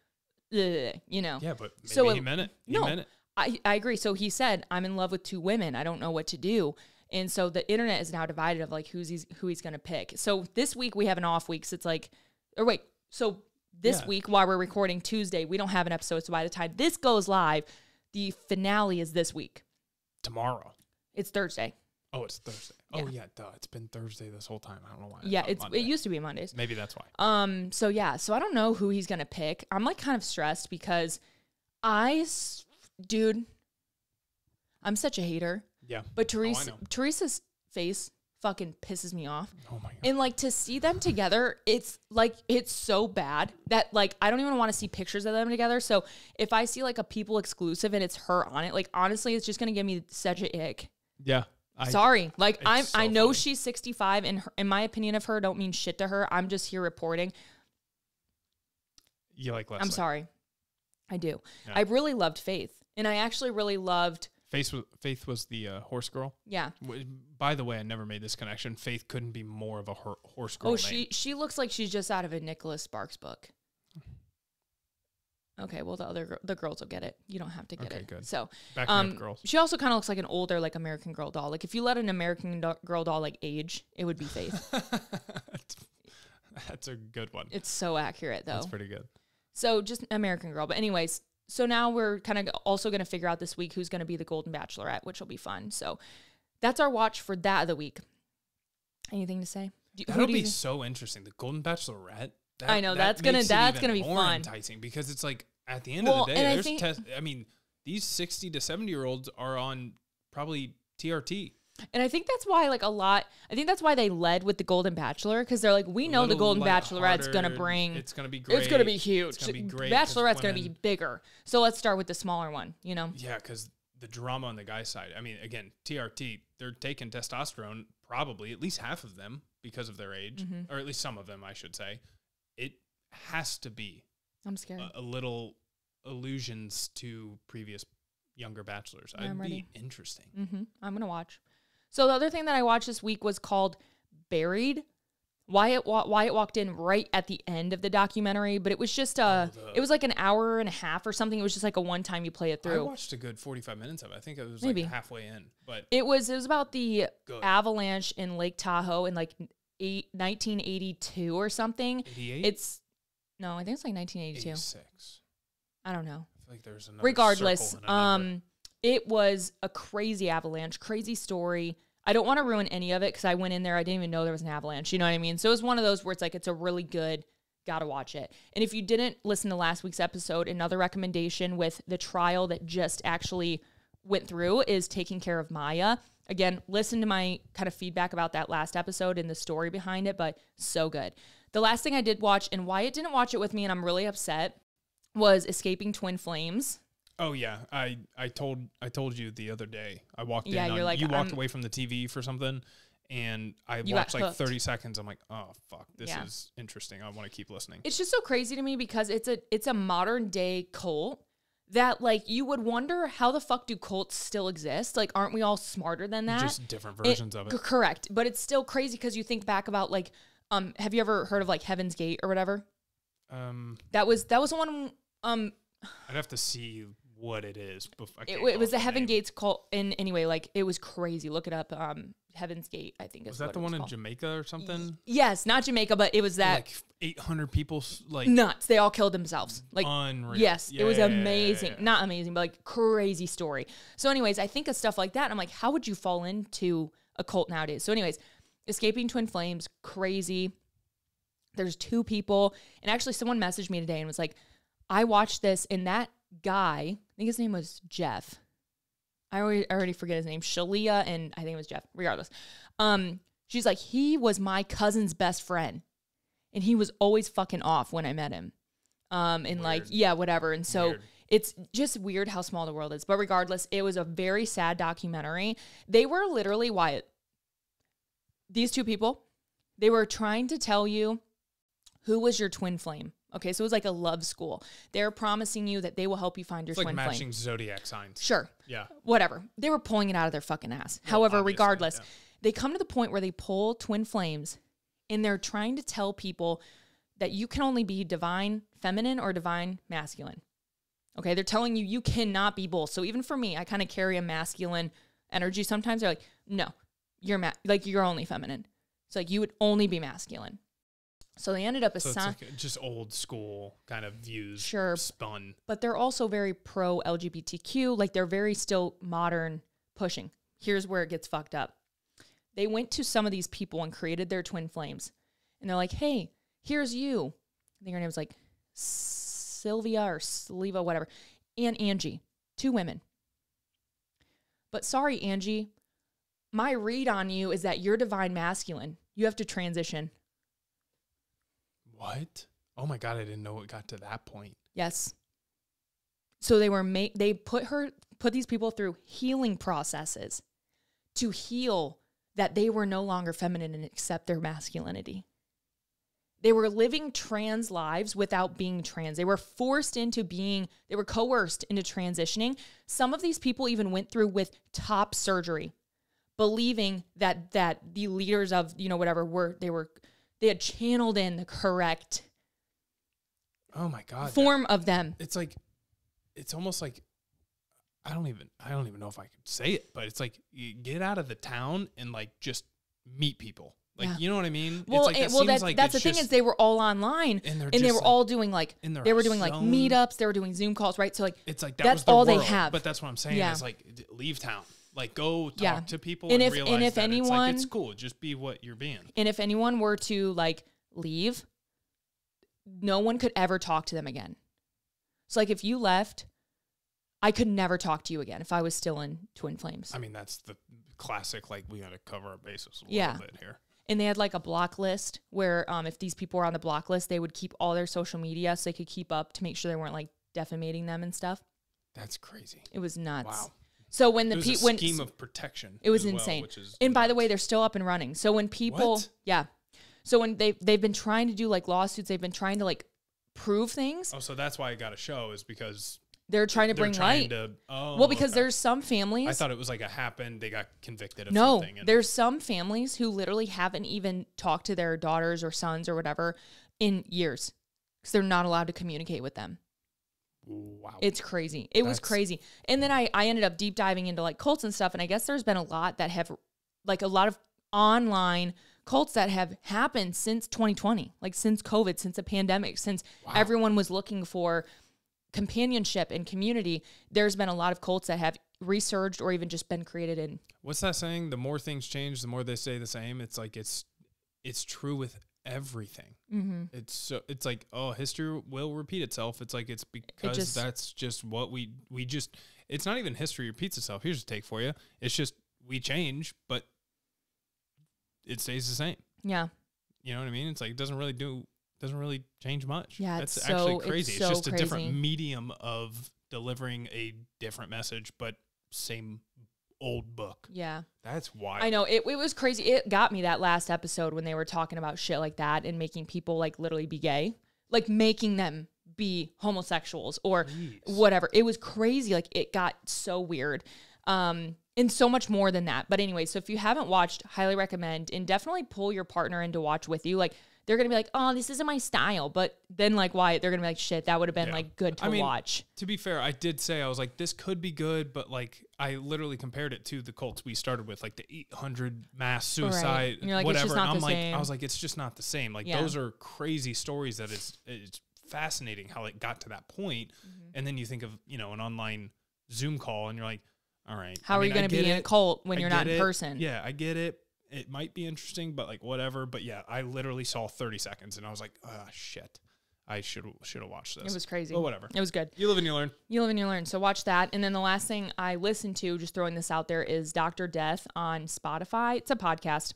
Yeah, but maybe he meant it. He meant it. I agree. So he said, I'm in love with 2 women. I don't know what to do. And so the internet is now divided of like who he's going to pick. So this week we have an off week. So it's like, this week while we're recording Tuesday, we don't have an episode. So by the time this goes live, the finale is this week. Tomorrow. It's Thursday. Oh, it's Thursday. Yeah. Oh yeah, duh. It's been Thursday this whole time. I don't know why. Yeah, it used to be Mondays. Maybe that's why. So I don't know who he's going to pick. I'm like kind of stressed because dude, I'm such a hater. Yeah. But Teresa's face fucking pisses me off. Oh my God. And like to see them together, it's so bad that like I don't even want to see pictures of them together. So if I see like a People exclusive and it's her on it, like honestly, it's just gonna give me such an ick. Yeah. Sorry. Like I know funny. she's 65 and in my opinion of her, don't mean shit to her. I'm just here reporting. You like Leslie? I'm sorry. I do. Yeah. I really loved Faith. And I actually really loved Faith was the horse girl. Yeah. By the way, I never made this connection. Faith couldn't be more of a horse girl. Oh, she looks like she's just out of a Nicholas Sparks book. Okay, well the girls will get it. You don't have to get it. Okay, good. So, girls. She also kind of looks like an older like American Girl doll. Like if you let an American Girl doll like age, it would be Faith. That's a good one. It's so accurate though. That's pretty good. So just American Girl. But anyways, so now we're kind of also going to figure out this week who's going to be the Golden Bachelorette, which will be fun. So that's our watch for that of the week. Anything to say? That'll be so interesting. The Golden Bachelorette. I know that's gonna be fun. Enticing because it's like at the end of the day, these 60 to 70-year-olds are on probably TRT. And I think that's why that's why they led with the Golden Bachelor, because they're like, we know the Golden Bachelorette's going to bring... It's going to be great. It's going to be huge. It's going to be great. Bachelorette's going to be bigger. So let's start with the smaller one, you know? Yeah, because the drama on the guy's side, I mean, again, TRT, they're taking testosterone, probably, at least half of them, because of their age, or at least some of them, I should say. It has to be... I'm scared. A little allusions to previous younger bachelors. Yeah, It'd be interesting. I'm going to watch. So the other thing that I watched this week was called Buried. Wyatt walked in right at the end of the documentary, but it was just it was like an hour and a half or something. It was just like a one time you play it through. I watched a good 45 minutes of it. I think it was like halfway in, but it was about the avalanche in Lake Tahoe in like 1982 or something. 88? I think it's like 1982. 86. I don't know. I feel like there's another regardless, it was a crazy avalanche, crazy story. I don't want to ruin any of it because I went in there. I didn't even know there was an avalanche. You know what I mean? So it was one of those where it's like, it's a really good, gotta watch it. And if you didn't listen to last week's episode, another recommendation with the trial that just actually went through is Taking Care of Maya. Again, listen to my kind of feedback about that last episode and the story behind it, but so good. The last thing I did watch, and Wyatt didn't watch it with me and I'm really upset, was Escaping Twin Flames. Oh yeah, I told you the other day. I walked in. You're like, you walked away from the TV for something, and I watched like 30 seconds. I'm like, oh fuck, this is interesting. I want to keep listening. It's just so crazy to me because it's a modern day cult that like you would wonder how the fuck do cults still exist? Like, aren't we all smarter than that? Just different versions of it. Correct, but it's still crazy because you think back about like, have you ever heard of like Heaven's Gate or whatever? That was the one. I'd have to see what it is. It was the Heaven Gates cult. And anyway, like it was crazy. Look it up. Heaven's Gate, I think. Was that the one in Jamaica or something? Yes, not Jamaica, but it was that. Like 800 people, like nuts. They all killed themselves. Like unreal. Yes, it was amazing. Yeah. Not amazing, but like crazy story. So, anyways, I think of stuff like that. And I'm like, how would you fall into a cult nowadays? So, anyways, Escaping Twin Flames, crazy. There's 2 people, and actually, someone messaged me today and was like, I watched this, and that guy, I think his name was Jeff. I already forget his name. Shalia, and I think it was Jeff. Regardless, She's like, he was my cousin's best friend. And he was always fucking off when I met him. And weird. Like, yeah, whatever. And so it's just weird how small the world is. But regardless, it was a very sad documentary. They were literally, Wyatt, these two people, they were trying to tell you who was your twin flame. Okay, so it was like a love school. They're promising you that they will help you find your twin flame. It's like matching zodiac signs. Sure. Yeah. Whatever. They were pulling it out of their fucking ass. Well, however, regardless, they come to the point where they pull twin flames and they're trying to tell people that you can only be divine feminine or divine masculine. Okay, they're telling you you cannot be both. So even for me, I kind of carry a masculine energy. Sometimes they're like, no, you're you're only feminine. It's like you would only be masculine. So they ended up assigning like just old school kind of views, spun. But they're also very pro LGBTQ. Like they're very still modern pushing. Here's where it gets fucked up. They went to some of these people and created their twin flames, and they're like, "Hey, here's you." I think her name was like Sylvia or Sleva, whatever, and Angie, 2 women. But sorry, Angie, my read on you is that you're divine masculine. You have to transition. What? Oh my God, I didn't know it got to that point. Yes. So they put these people through healing processes to heal that they were no longer feminine and accept their masculinity. They were living trans lives without being trans. They were coerced into transitioning. Some of these people even went through with top surgery, believing that the leaders of, whatever they had channeled in the correct form of them. It's like, it's almost like, I don't even know if I could say it, but it's like you get out of the town and like just meet people. Like, you know what I mean? Well, it's like that's the thing is they were all online and they were all doing like meetups. They were doing Zoom calls, right? So like, it's like that's all they have. But that's what I'm saying is like, leave town. Like, go talk to people and realize that it's cool. Just be what you're being. And if anyone were to like leave, no one could ever talk to them again. So like if you left, I could never talk to you again if I was still in twin flames. I mean, that's the classic, like we got to cover our bases a little bit here. And they had like a block list where if these people were on the block list, they would keep all their social media so they could keep up to make sure they weren't like defamating them and stuff. That's crazy. It was nuts. Wow. So when the scheme of protection, it was insane. And by the way, they're still up and running. So when people, so when they've been trying to do like lawsuits, they've been trying to like prove things. Oh, so that's why it got a show is because they're trying to bring light. Because there's some families. I thought it was like they got convicted of something. No, there's some families who literally haven't even talked to their daughters or sons or whatever in years because they're not allowed to communicate with them. Wow. It's crazy. It was crazy. And then I ended up deep diving into like cults and stuff. And I guess there's been a lot that have like a lot of online cults that have happened since 2020, like since COVID, since the pandemic, since everyone was looking for companionship and community. There's been a lot of cults that have resurged or even just been created in. What's that saying? The more things change, the more they stay the same. It's like, it's true with everything. Mm-hmm. It's like, oh, history will repeat itself. It's like, it's because that's just what we just, it's not even history repeats itself. Here's a take for you. It's just, we change, but it stays the same. Yeah. You know what I mean? It's like, it doesn't really change much. Yeah. That's actually crazy. It's just a different medium of delivering a different message, but same old book. Yeah. That's wild. I know. It was crazy. It got me that last episode when they were talking about shit like that and making people like literally be gay, like making them be homosexuals or whatever. It was crazy. Like it got so weird. And so much more than that. But anyway, so if you haven't watched, highly recommend, and definitely pull your partner in to watch with you. Like they're going to be like, oh, this isn't my style. But then like Wyatt, they're going to be like, shit, that would have been like good to watch. To be fair, I did say, I was like, this could be good. But like, I literally compared it to the cults we started with, like the 800 mass suicide, and you're like, whatever. It's just not and I'm the like, same. I was like, it's just not the same. Like those are crazy stories that it's fascinating how it got to that point. Mm-hmm. And then you think of, an online Zoom call and you're like, all right. How are you going to be in a cult when you're not in person? Yeah, I get it. It might be interesting, but like whatever. But yeah, I literally saw 30 seconds and I was like, shit. I should have watched this. It was crazy. But whatever. It was good. You live and you learn. You live and you learn. So watch that. And then the last thing I listened to, just throwing this out there, is Dr. Death on Spotify. It's a podcast.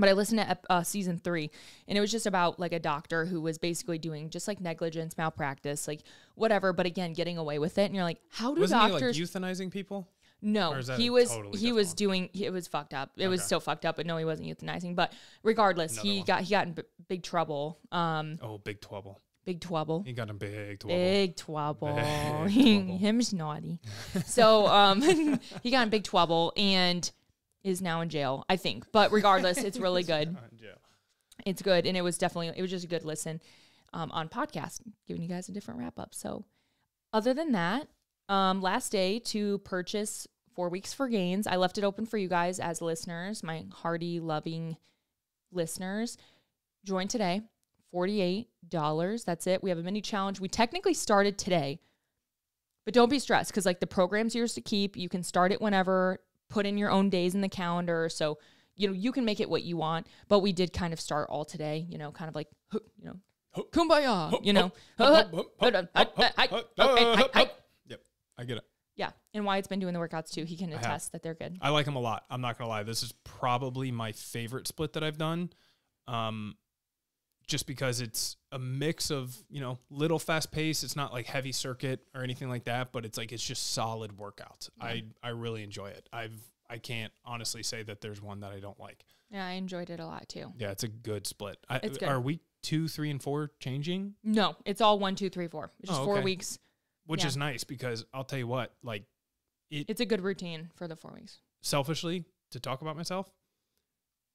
But I listened to season 3, and it was just about like a doctor who was basically doing just like negligence, malpractice, like whatever. But again, getting away with it. And you're like, how do doctors he like euthanizing people? No, he was doing, it was fucked up. It was still fucked up, but no, he wasn't euthanizing. But regardless, he got in big trouble. Big trouble. Big trouble. He got in big trouble. Big trouble. Him's naughty. So he got in big trouble and is now in jail, I think. But regardless, it's really good. It's good. And it was just a good listen on podcast, giving you guys a different wrap up. So other than that, last day to purchase 4 weeks for gains. I left it open for you guys as listeners, my hearty, loving listeners. Join today. $48. That's it. We have a mini challenge. We technically started today, but don't be stressed because like the program's yours to keep. You can start it whenever, put in your own days in the calendar. So, you can make it what you want, but we did kind of start all today, kind of like, kumbaya, Yep. I get it. Yeah. And Wyatt's been doing the workouts too. He can attest that they're good. I like them a lot. I'm not going to lie. This is probably my favorite split that I've done. Just because it's a mix of, little fast pace. It's not like heavy circuit or anything like that, but it's just solid workouts. Yeah. I really enjoy it. I can't honestly say that there's one that I don't like. Yeah, I enjoyed it a lot too. Yeah, it's a good split. It's good. Are week 2, 3, and 4 changing? No, it's all 1, 2, 3, 4. It's just 4 weeks. Which is nice because I'll tell you what, it's a good routine for the 4 weeks. Selfishly, to talk about myself,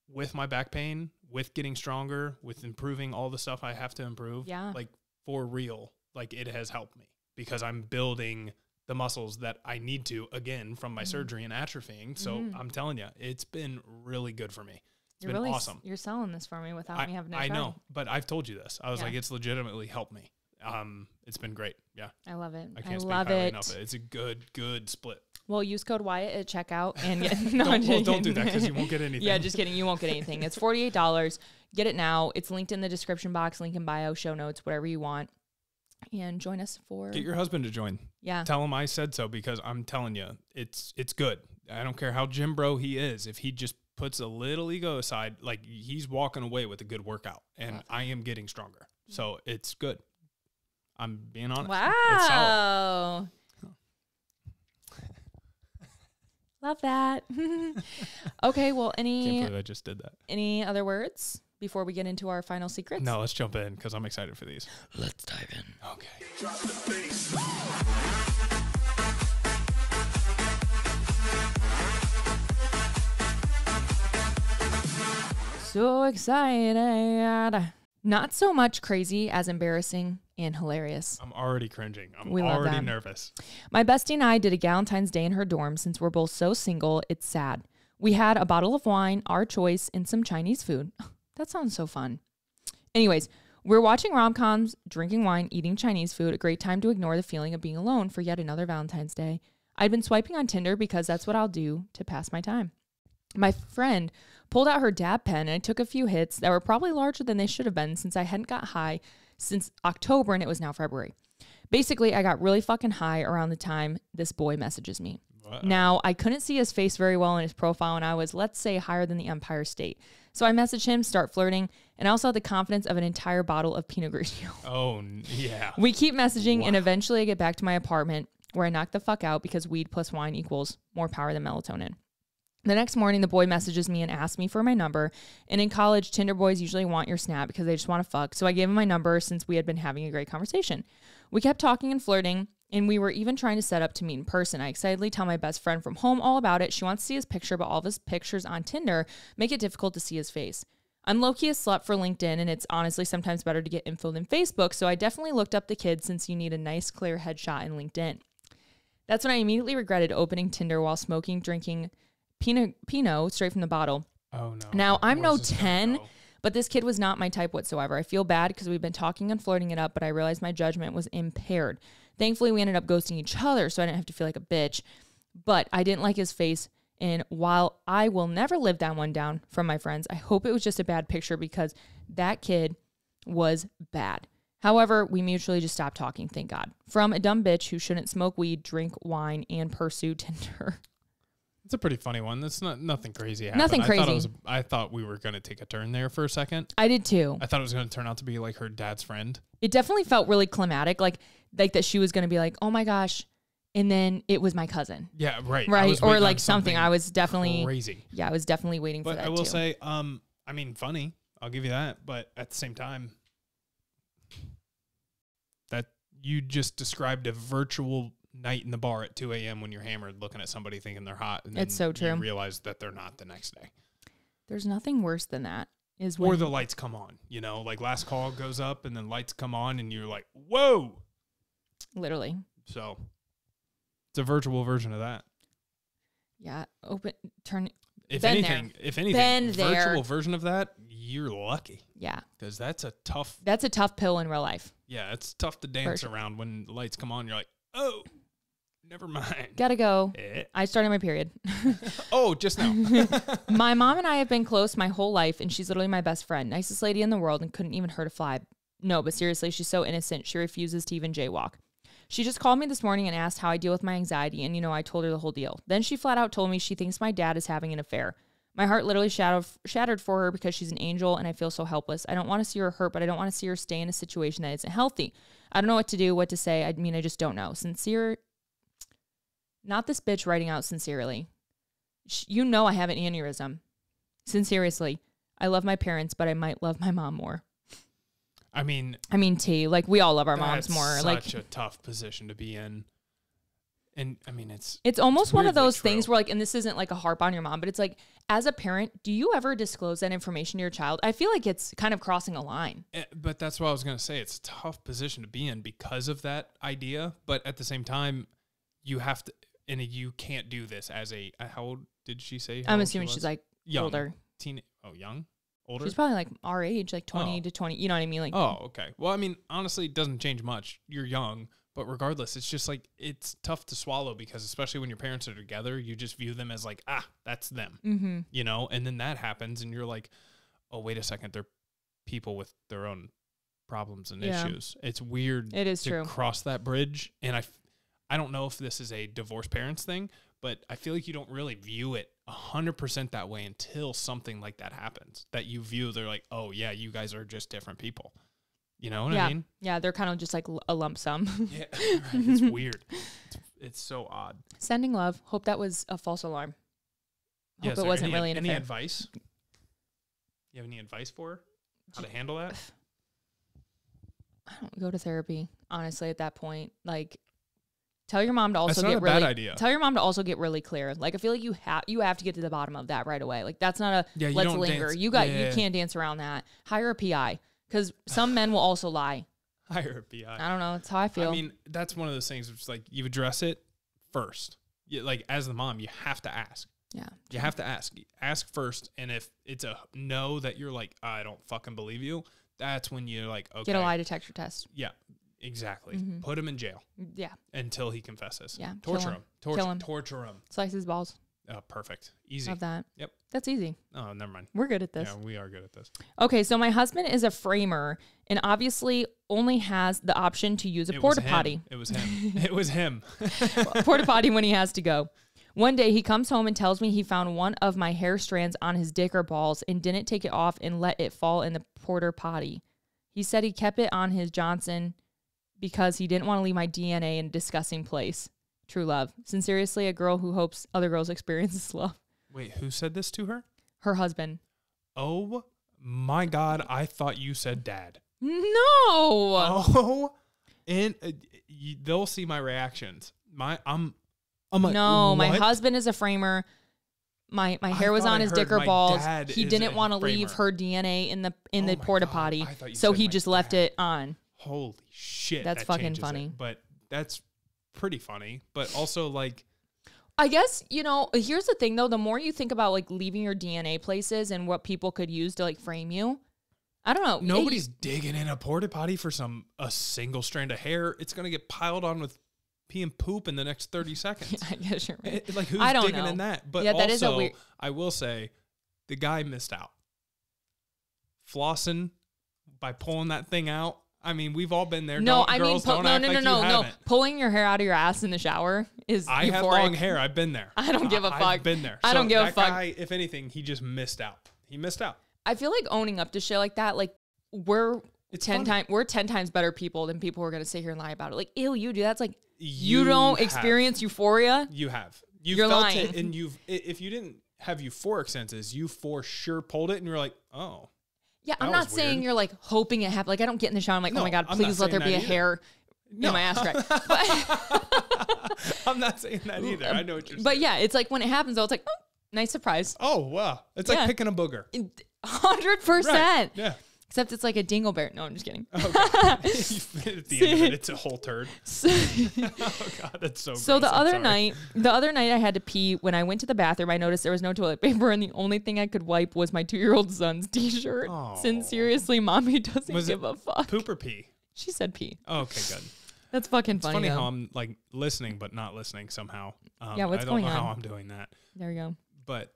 with my back pain, with getting stronger, with improving all the stuff I have to improve, for real, it has helped me because I'm building the muscles that I need to, again, from my surgery and atrophying. So I'm telling you, it's been really good for me. It's been awesome. You're selling this for me without me having to try. I know, but I've told you this. I was like, it's legitimately helped me. It's been great. Yeah. I love it. I can't speak highly enough of it. It's a good split. Well, use code Wyatt at checkout and get don't do that because you won't get anything. Yeah, just kidding. You won't get anything. It's $48. Get it now. It's linked in the description box, link in bio, show notes, whatever you want. And join us for... Get your husband to join. Yeah. Tell him I said so because I'm telling you, it's good. I don't care how gym bro he is. If he just puts a little ego aside, he's walking away with a good workout and I am getting stronger. So it's good. I'm being honest. Wow. Love that. Okay, well, can't believe I just did that. Any other words before we get into our final secrets? No, let's jump in because I'm excited for these. Let's dive in. Okay. Drop the bass. So excited. Not so much crazy as embarrassing and hilarious. I'm already cringing. I'm already nervous. My bestie and I did a Galentine's Day in her dorm since we're both so single. It's sad. We had a bottle of wine, our choice, and some Chinese food. That sounds so fun. Anyways, we're watching rom-coms, drinking wine, eating Chinese food. A great time to ignore the feeling of being alone for yet another Valentine's Day. I'd been swiping on Tinder because that's what I'll do to pass my time. My friend pulled out her dab pen and I took a few hits that were probably larger than they should have been since I hadn't got high since October and it was now February. Basically, I got really fucking high around the time this boy messages me. Wow. Now, I couldn't see his face very well in his profile and I was, let's say, higher than the Empire State. So I messaged him, start flirting, and I also had the confidence of an entire bottle of Pinot Grigio. Oh, yeah. We keep messaging and eventually I get back to my apartment where I knock the fuck out because weed plus wine equals more power than melatonin. The next morning, the boy messages me and asks me for my number. And in college, Tinder boys usually want your snap because they just want to fuck. So I gave him my number since we had been having a great conversation. We kept talking and flirting, and we were even trying to set up to meet in person. I excitedly tell my best friend from home all about it. She wants to see his picture, but all of his pictures on Tinder make it difficult to see his face. I'm low-key a slut for LinkedIn, and it's honestly sometimes better to get info than Facebook, so I definitely looked up the kid since you need a nice, clear headshot in LinkedIn. That's when I immediately regretted opening Tinder while smoking, drinking Pinot straight from the bottle. Oh, no. Now, I'm no 10, but this kid was not my type whatsoever. I feel bad because we've been talking and flirting it up, but I realized my judgment was impaired. Thankfully, we ended up ghosting each other, so I didn't have to feel like a bitch. But I didn't like his face, and while I will never live that one down from my friends, I hope it was just a bad picture because that kid was bad. However, we mutually just stopped talking, thank God. From a dumb bitch who shouldn't smoke weed, drink wine, and pursue Tinder. It's a pretty funny one. That's nothing crazy happened. Nothing crazy. I thought we were going to take a turn there for a second. I did too. I thought it was going to turn out to be like her dad's friend. It definitely felt really climatic, like that she was going to be like, oh my gosh. And then it was my cousin. Yeah, right. Right. Or like something. I was definitely crazy. Yeah, I was definitely waiting for that. But I will say, I mean, funny. I'll give you that. But at the same time, that you just described a virtual night in the bar at 2 a.m. when you're hammered looking at somebody thinking they're hot. And then it's so true. You realize that they're not the next day. There's nothing worse than that. Or the lights come on, like last call goes up and then lights come on and you're like, whoa. Literally. So it's a virtual version of that. Yeah. Turn. If anything, virtual version of that, you're lucky. Yeah. Because that's a tough pill in real life. Yeah. It's tough to dance around when the lights come on. You're like, oh, never mind. Gotta go. I started my period. Oh, just now. My mom and I have been close my whole life, and she's literally my best friend. Nicest lady in the world and couldn't even hurt a fly. No, but seriously, she's so innocent. She refuses to even jaywalk. She just called me this morning and asked how I deal with my anxiety, and I told her the whole deal. Then she flat out told me she thinks my dad is having an affair. My heart literally shattered for her because she's an angel, and I feel so helpless. I don't want to see her hurt, but I don't want to see her stay in a situation that isn't healthy. I don't know what to do, what to say. I mean, I just don't know. Not this bitch writing out sincerely. I have an aneurysm. Sincerely, I love my parents, but I might love my mom more. I mean, T, like we all love our moms more. Such a tough position to be in. And I mean, it's almost one of those things where and this isn't like a harp on your mom, but it's like, as a parent, do you ever disclose that information to your child? I feel like it's kind of crossing a line. But that's what I was going to say. It's a tough position to be in because of that idea. But at the same time, you have to, and you can't do this as how old did she say? I'm assuming she's like young, older. Young? Older? She's probably like our age, like 20 to 20. You know what I mean? Like, oh, okay. Well, I mean, honestly, it doesn't change much. You're young, but regardless, it's just like, it's tough to swallow because especially when your parents are together, you just view them as like, that's them, and then that happens and you're like, oh, wait a second. They're people with their own problems and issues. It's weird. It is true. Cross that bridge. And I don't know if this is a divorced parents thing, but I feel like you don't really view it 100% that way until something like that happens, that you view, they're like, oh yeah, you guys are just different people. You know what I mean? Yeah. They're kind of just like a lump sum. Yeah. Right. It's weird. It's so odd. Sending love. Hope that was a false alarm. Hope it wasn't really any advice? You have any advice for her? How to handle that? I don't go to therapy, honestly, at that point. Like, tell your mom to also Tell your mom to also get really clear. Like, I feel like you have to get to the bottom of that right away. Like, that's not let's linger. You can't dance around that. Hire a PI because some men will also lie. Hire a PI. I don't know. That's how I feel. I mean, that's one of those things. It's like you address it first. Like as the mom, you have to ask. Yeah, you have to ask. Ask first, and if it's a no that you're like, I don't fucking believe you. That's when you're like, okay, get a lie detector test. Yeah. Exactly. Mm-hmm. Put him in jail. Yeah. Until he confesses. Yeah. Torture him. Kill him. Torture him. Slice his balls. Oh, perfect. Easy. Love that. Yep. That's easy. Oh, never mind. We're good at this. Yeah, we are good at this. Okay, so my husband is a framer and obviously only has the option to use a porta potty. It was him. It was him. Porta potty when he has to go. One day he comes home and tells me he found one of my hair strands on his dick or balls and didn't take it off and let it fall in the porta potty. He said he kept it on his Johnson because he didn't want to leave my DNA in a disgusting place. True love. Sincerely, a girl who hopes other girls experience this love. Wait, who said this to her? Her husband. Oh my God, I thought you said dad. No. Oh, and they'll see my reactions. I'm like, no, what? My husband is a framer. My hair was on his dick or balls. He didn't want to leave her DNA in the porta potty, so he just left it on. Holy shit. That's fucking funny. But that's pretty funny. But also, like, I guess, here's the thing, though. The more you think about, like, leaving your DNA places and what people could use to, like, frame you, I don't know. Nobody's digging in a porta potty for a single strand of hair. It's going to get piled on with pee and poop in the next 30 seconds. Yeah, I guess you're right. Like, who's digging in that? But that is a weird... I will say, the guy missed out. Flossing by pulling that thing out. I mean, we've all been there. No, No. Pulling your hair out of your ass in the shower is I euphoric. have long hair. I've been there. I don't give a fuck. I've been there. I don't give a fuck. Guy, if anything, he just missed out. He missed out. I feel like owning up to shit like that, like we're 10 times better people than people who are going to sit here and lie about it. Like, ew, you do that. It's like, you don't experience euphoria. You have. You're felt lying. it, and if you didn't have euphoric senses, you for sure pulled it, and you're like, oh. Yeah, I'm not saying you're like hoping it happens. Like, I don't get in the shower. I'm like, oh my God, please let there be a hair in my ass crack. I'm not saying that either. I know what you're saying. But yeah, it's like when it happens, though, it's like, oh, nice surprise. Oh, wow. It's like picking a booger. 100%. Right. Yeah. Except it's like a dingleberry. No, I'm just kidding. Okay. At the end of it, it's a whole turd. Oh God, that's so gross. So the other night I had to pee. When I went to the bathroom, I noticed there was no toilet paper, and the only thing I could wipe was my 2-year-old son's t-shirt. Oh. Since seriously, mommy doesn't give a fuck. Poop or pee? She said pee. Oh, okay, good. That's fucking funny. It's funny how I'm like listening but not listening somehow. Yeah, what's going on? I don't know how I'm doing that. There you go. But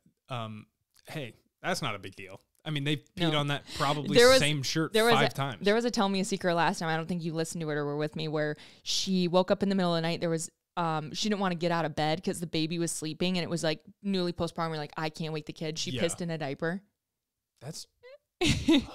hey, that's not a big deal. I mean, they peed on that probably same shirt 5 times. There was a Tell Me a Secret last time. I don't think you listened to it or were with me, where she woke up in the middle of the night. There was she didn't want to get out of bed because the baby was sleeping, and it was like newly postpartum. We're like, I can't wake the kid. She pissed in a diaper. That's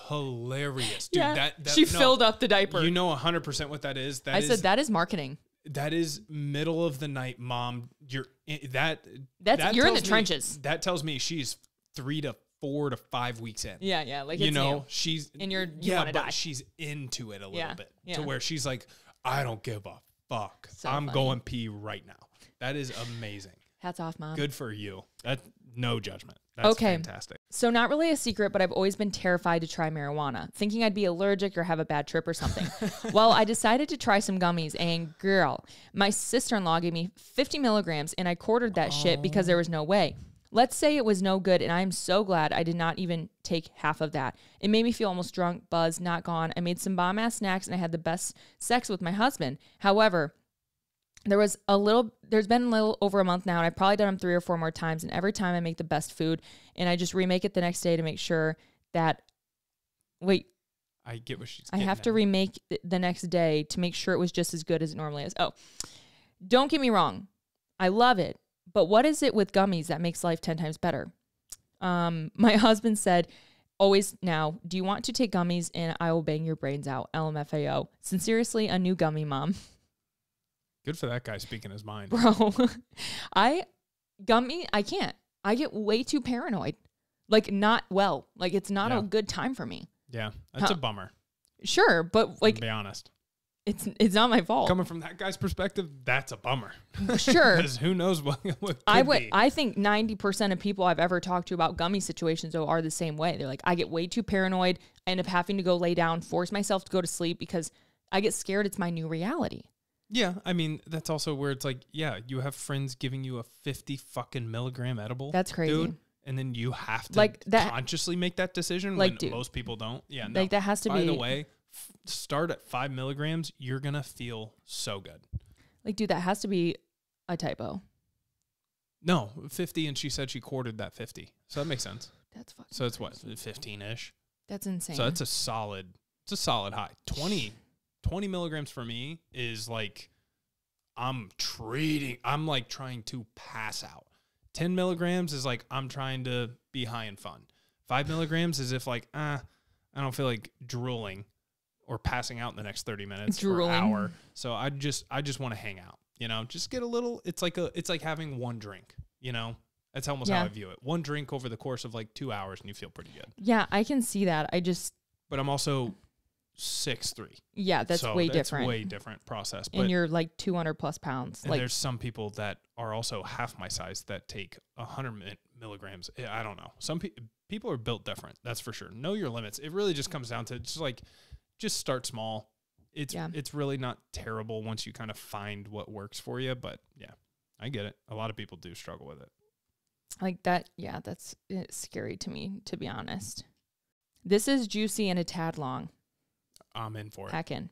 hilarious, dude. Yeah. She filled up the diaper. You know 100% what that is. I said that is marketing. That is middle of the night, mom. You're in the trenches. That tells me she's 3 to 4 to 5 weeks in. Yeah, like you it's know, new. She's and you want to die. She's into it a little bit to where she's like, I don't give a fuck. So I'm funny. Going pee right now. That is amazing. Hats off, Mom. Good for you. That no judgment. That's fantastic. So not really a secret, but I've always been terrified to try marijuana, thinking I'd be allergic or have a bad trip or something. Well, I decided to try some gummies, and girl, my sister-in-law gave me 50 milligrams, and I quartered that shit because there was no way. Let's say it was no good, and I'm so glad I did not even take half of that. It made me feel almost drunk, buzzed, not gone. I made some bomb-ass snacks, and I had the best sex with my husband. However, there's been a little over a month now, and I've probably done them 3 or 4 more times, and every time I make the best food, and I just remake it the next day to make sure that, I get what she's I have to remake the next day to make sure it was just as good as it normally is. Oh, don't get me wrong. I love it. But what is it with gummies that makes life 10 times better? My husband said, always now, do you want to take gummies and I will bang your brains out? LMFAO. Sincerely, a new gummy mom. Good for that guy speaking his mind. Bro, I can't. I get way too paranoid. Like, not well. Like, it's not a good time for me. Yeah, that's a bummer. Sure, but like, to be honest. It's not my fault. Coming from that guy's perspective, that's a bummer. Sure. Because who knows what could be. I think 90% of people I've ever talked to about gummy situations, though, are the same way. They're like, I get way too paranoid. I end up having to go lay down, force myself to go to sleep because I get scared it's my new reality. Yeah, I mean, that's also where it's like, yeah, you have friends giving you a 50 fucking milligram edible. That's crazy. Dude, and then you have to consciously make that decision when most people don't. Yeah, no. Like, that has to be. By the way, start at 5 milligrams. You're going to feel so good. Like, dude, that has to be a typo. No, 50, and she said she quartered that 50. So that makes sense. That's fucking So it's crazy. What, 15-ish? That's insane. So it's a solid high. 20 milligrams for me is like, I'm like trying to pass out. 10 milligrams is like, I'm trying to be high and fun. 5 milligrams is if like, I don't feel like drooling or passing out in the next 30 minutes or hour. So I just want to hang out, you know, just get a little, it's like having one drink, you know, that's almost how I view it. One drink over the course of like 2 hours and you feel pretty good. Yeah, I can see that. But I'm also 6'3". Yeah, that's way different. Way different process. And you're like 200 plus pounds. And there's some people that are also half my size that take 100 milligrams. I don't know. Some people are built different. That's for sure. Know your limits. It really just comes down to just start small. It's really not terrible once you kind of find what works for you. But yeah, I get it. A lot of people do struggle with it. Like that. Yeah, it's scary to me, to be honest. This is juicy and a tad long. I'm in for it. Pack in.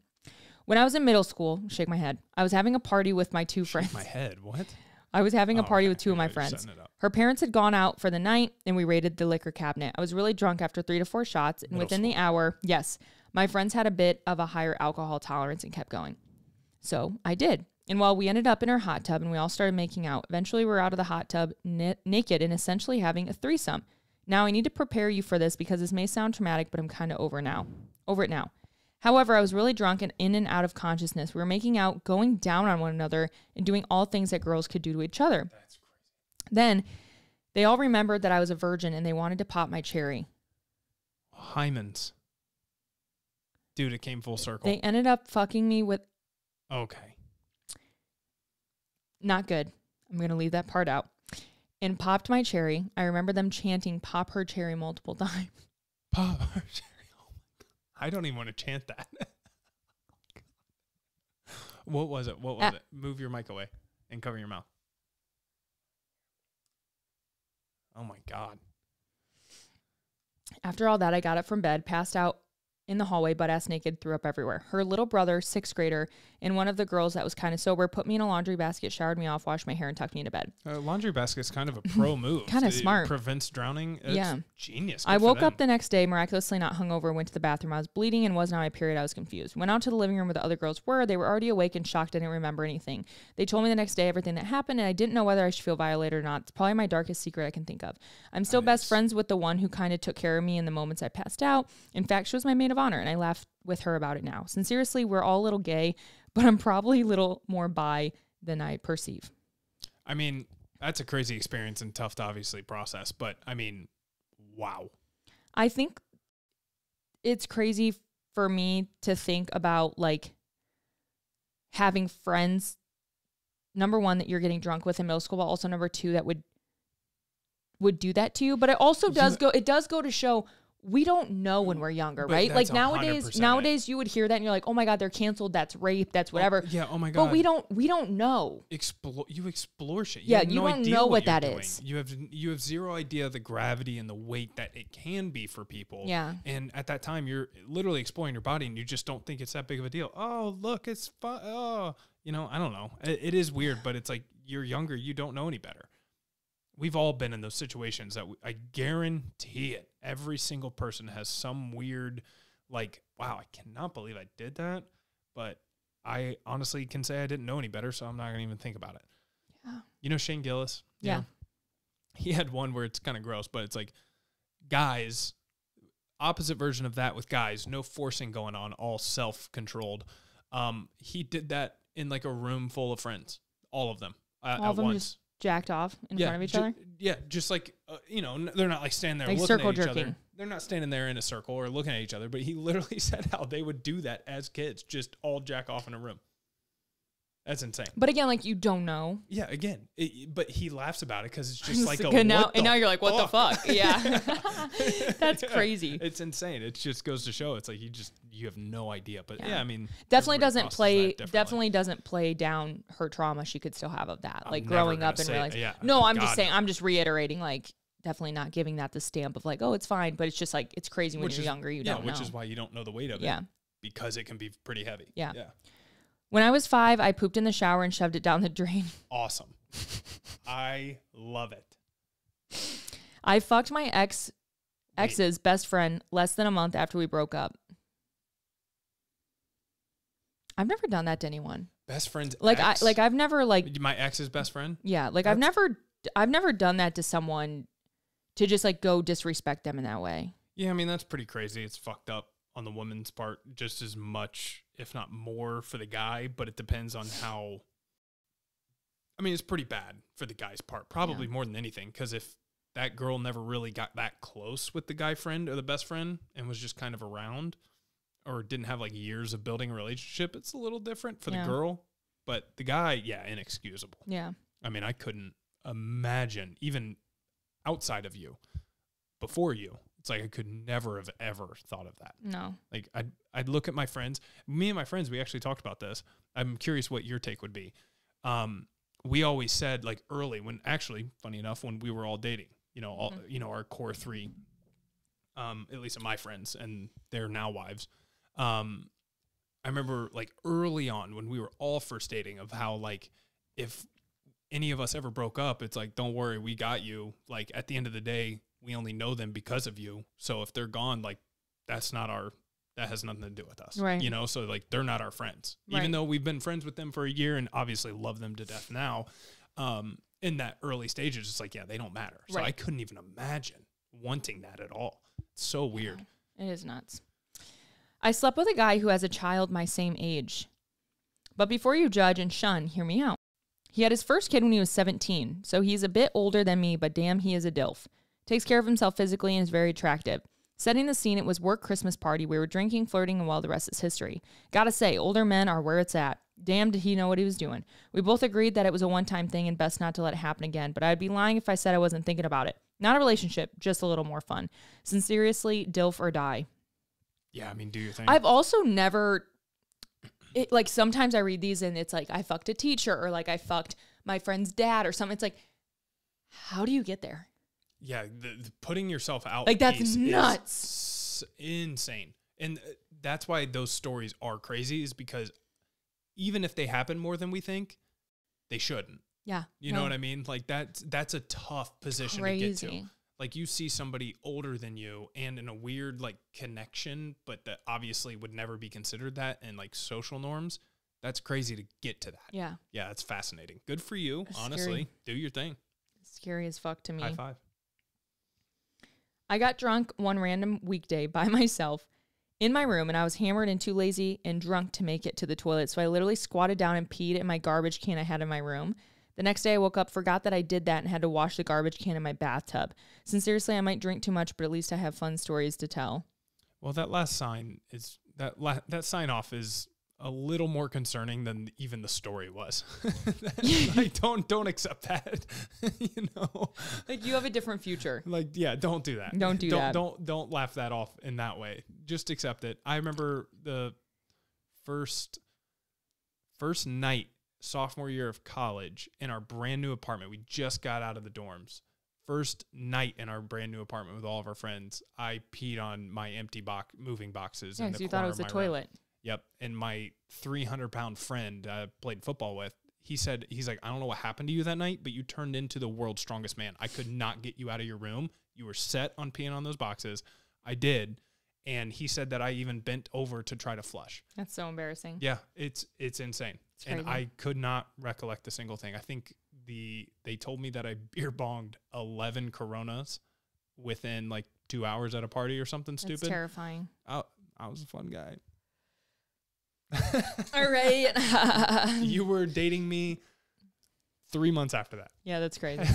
When I was in middle school, shake my head, I was having a party with my 2 friends. Shake my head? What? I was having a party with 2 of my friends. Her parents had gone out for the night, and we raided the liquor cabinet. I was really drunk after 3 to 4 shots, and within the hour, yes, My friends had a bit of a higher alcohol tolerance and kept going. So I did. And while we ended up in our hot tub and we all started making out, eventually we were out of the hot tub naked and essentially having a threesome. Now I need to prepare you for this because this may sound traumatic, but I'm kind of over it now. However, I was really drunk and in and out of consciousness. We were making out, going down on one another, and doing all things that girls could do to each other. That's crazy. Then they all remembered that I was a virgin and they wanted to pop my cherry. Hymens. Dude, it came full circle. They ended up fucking me with... Okay. Not good. I'm going to leave that part out. And popped my cherry. I remember them chanting, "Pop her cherry" multiple times. Pop her cherry. Oh my God. I don't even want to chant that. What was it? What was it? Move your mic away and cover your mouth. Oh my God. After all that, I got up from bed, passed out in the hallway, butt-ass naked, threw up everywhere. Her little brother, 6th grader, and one of the girls that was kind of sober put me in a laundry basket, showered me off, washed my hair, and tucked me into bed. Laundry basket's kind of a pro move. Kind of smart. Prevents drowning. It's genius. I woke up the next day, miraculously not hungover, went to the bathroom. I was bleeding and wasn't on my period. I was confused. Went out to the living room where the other girls were. They were already awake and shocked. I didn't remember anything. They told me the next day everything that happened, and I didn't know whether I should feel violated or not. It's probably my darkest secret I can think of. I'm still best friends with the one who kind of took care of me in the moments I passed out. In fact, she was my maid of honor, and I laughed with her about it now. Sincerely, we're all a little gay, but I'm probably a little more bi than I perceive. I mean, that's a crazy experience and tough to obviously process, but I mean, wow. I think it's crazy for me to think about like having friends, number one, that you're getting drunk with in middle school, but also number two, that would do that to you. But it also does go to show we don't know when we're younger, right? Like nowadays you would hear that and you're like, oh my God, they're canceled. That's rape. That's whatever. Oh my God. But we don't know. You explore shit. You don't know what that is. You have zero idea of the gravity and the weight that it can be for people. Yeah. And at that time, you're literally exploring your body and you just don't think it's that big of a deal. Oh, look, it's fun. Oh, I don't know. It is weird, but it's like you're younger. You don't know any better. We've all been in those situations that I guarantee it. Every single person has some weird, like, wow, I cannot believe I did that. But I honestly can say I didn't know any better, so I'm not going to even think about it. Yeah. You know Shane Gillis? Yeah. He had one where it's kind of gross, but it's like guys, opposite version of that with guys, no forcing going on, all self-controlled. He did that in like a room full of friends, all of them at once. Jacked off in front of each other? Yeah, just like, they're not like standing there like looking circle at each jerking. other. They're not standing there in a circle or looking at each other, but he literally said how they would do that as kids, just all jack off in a room. That's insane. But again, like, you don't know. Yeah, again, but he laughs about it because it's just like now you're like, what the fuck? Yeah. That's crazy. It's insane. It just goes to show it's like you have no idea. But yeah I mean, definitely doesn't play down her trauma she could still have of that. Like growing up and realizing. No, I'm just saying, I'm just reiterating, like, definitely not giving that the stamp of like, oh, it's fine. But it's just like, it's crazy when you're younger. You don't know. Which is why you don't know the weight of it. Yeah. Because it can be pretty heavy. Yeah. When I was 5, I pooped in the shower and shoved it down the drain. Awesome. I love it. I fucked my ex's best friend less than a month after we broke up. I've never done that to anyone. Best friend's ex? I've never like my ex's best friend? Yeah, like I've never done that to someone to just like go disrespect them in that way. Yeah, I mean that's pretty crazy. It's fucked up on the woman's part just as much, if not more, for the guy, but it depends on how. I mean, it's pretty bad for the guy's part, probably more than anything, because if that girl never really got that close with the guy friend or the best friend and was just kind of around or didn't have like years of building a relationship, it's a little different for the girl, but the guy, inexcusable. Yeah. I mean, I couldn't imagine, even outside of you, before you, it's like I could never have ever thought of that. No. Like I'd look at my friends. Me and my friends, we actually talked about this. I'm curious what your take would be. We always said like early when actually, funny enough, when we were all dating, our core 3, at least of my friends and their now wives. I remember like early on when we were all first dating of how like if any of us ever broke up, it's like, don't worry, we got you. Like at the end of the day, we only know them because of you. So if they're gone, like that's not our that has nothing to do with us. Right. You know, so like they're not our friends. Right. Even though we've been friends with them for a year and obviously love them to death now, in that early stages, it's like, yeah, they don't matter. So I couldn't even imagine wanting that at all. It's so weird. It is nuts. I slept with a guy who has a child my same age. But before you judge and shun, hear me out. He had his first kid when he was 17, so he's a bit older than me, but damn, he is a DILF. Takes care of himself physically and is very attractive. Setting the scene, it was work Christmas party. We were drinking, flirting, and well, the rest is history. Gotta say, older men are where it's at. Damn, did he know what he was doing. We both agreed that it was a one-time thing and best not to let it happen again, but I'd be lying if I said I wasn't thinking about it. Not a relationship, just a little more fun. Sincerely, DILF or die. Yeah, I mean, do your thing. I've also never... like sometimes I read these and it's like I fucked a teacher or like I fucked my friend's dad or something. It's like, how do you get there? Yeah, the putting yourself out like that's nuts, insane, and that's why those stories are crazy. Is because even if they happen more than we think, they shouldn't. Yeah, you know what I mean. Like that's a tough position to get to. Like you see somebody older than you and in a weird like connection, but that obviously would never be considered that in like social norms. That's crazy to get to that. Yeah. Yeah, it's fascinating. Good for you, that's honestly. Scary. Do your thing. Scary as fuck to me. High five. I got drunk one random weekday by myself in my room and I was hammered and too lazy and drunk to make it to the toilet. So I literally squatted down and peed in my garbage can I had in my room. The next day I woke up, forgot that I did that, and had to wash the garbage can in my bathtub. Sincerely, I might drink too much, but at least I have fun stories to tell. Well, that last sign is that sign off is a little more concerning than even the story was. Like, don't accept that. You know, like you have a different future. Like, yeah, don't do that. Don't do that. Don't laugh that off in that way. Just accept it. I remember the first night. Sophomore year of college in our brand new apartment. We just got out of the dorms. First night in our brand new apartment with all of our friends, I peed on my empty moving boxes. Yeah, because you thought it was a toilet. Room. Yep. And my 300-pound friend I played football with, he's like, I don't know what happened to you that night, but you turned into the world's strongest man. I could not get you out of your room. You were set on peeing on those boxes. I did. And he said that I even bent over to try to flush. That's so embarrassing. Yeah, it's insane. And I could not recollect a single thing. I think they told me that I beer bonged 11 Coronas within like 2 hours at a party or something stupid. That's terrifying. I was a fun guy. All right. You were dating me 3 months after that. Yeah, that's crazy.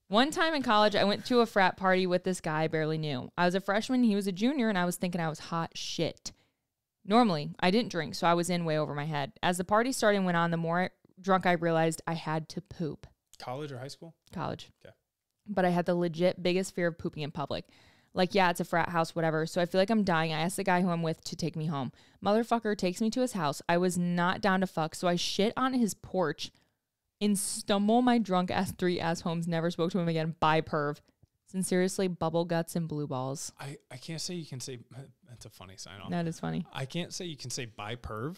One time in college, I went to a frat party with this guy I barely knew. I was a freshman, he was a junior, and I was thinking I was hot shit. Normally, I didn't drink, so I was in way over my head. As the party started and went on, the more drunk I realized I had to poop. College or high school? College. Okay. But I had the legit biggest fear of pooping in public. Like, yeah, it's a frat house, whatever. So I feel like I'm dying. I asked the guy who I'm with to take me home. Motherfucker takes me to his house. I was not down to fuck, so I shit on his porch and stumble my drunk ass 3 homes. Never spoke to him again. Bye, perv. Sincerely, bubble guts and blue balls. I can't say you can say, that's a funny sign off. That is funny. I can't say you can say bye, perv.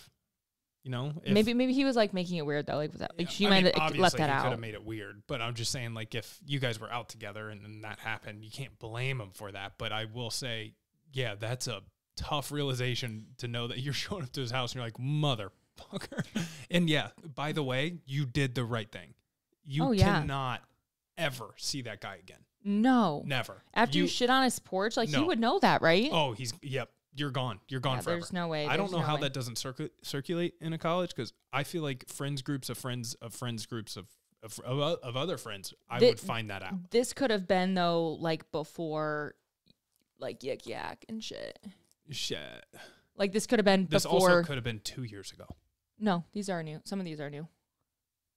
You know, maybe he was like making it weird though. Like, like she might have left that out. Could have made it weird, but I'm just saying, like, if you guys were out together and then that happened, you can't blame him for that. But I will say, yeah, that's a tough realization to know that you're showing up to his house and you're like, motherfucker. And yeah, by the way, you did the right thing. You cannot ever see that guy again. No, never. After you shit on his porch, like he would know that, right? Oh, yep. You're gone. You're gone forever. There's no way. I don't know how that doesn't circulate in a college, because I feel like friends groups of friends of friends groups of other friends, I would find that out. This could have been, though, like before, like yak and shit. Shit. Like this could have been this before. Also could have been 2 years ago. No, these are new. Some of these are new.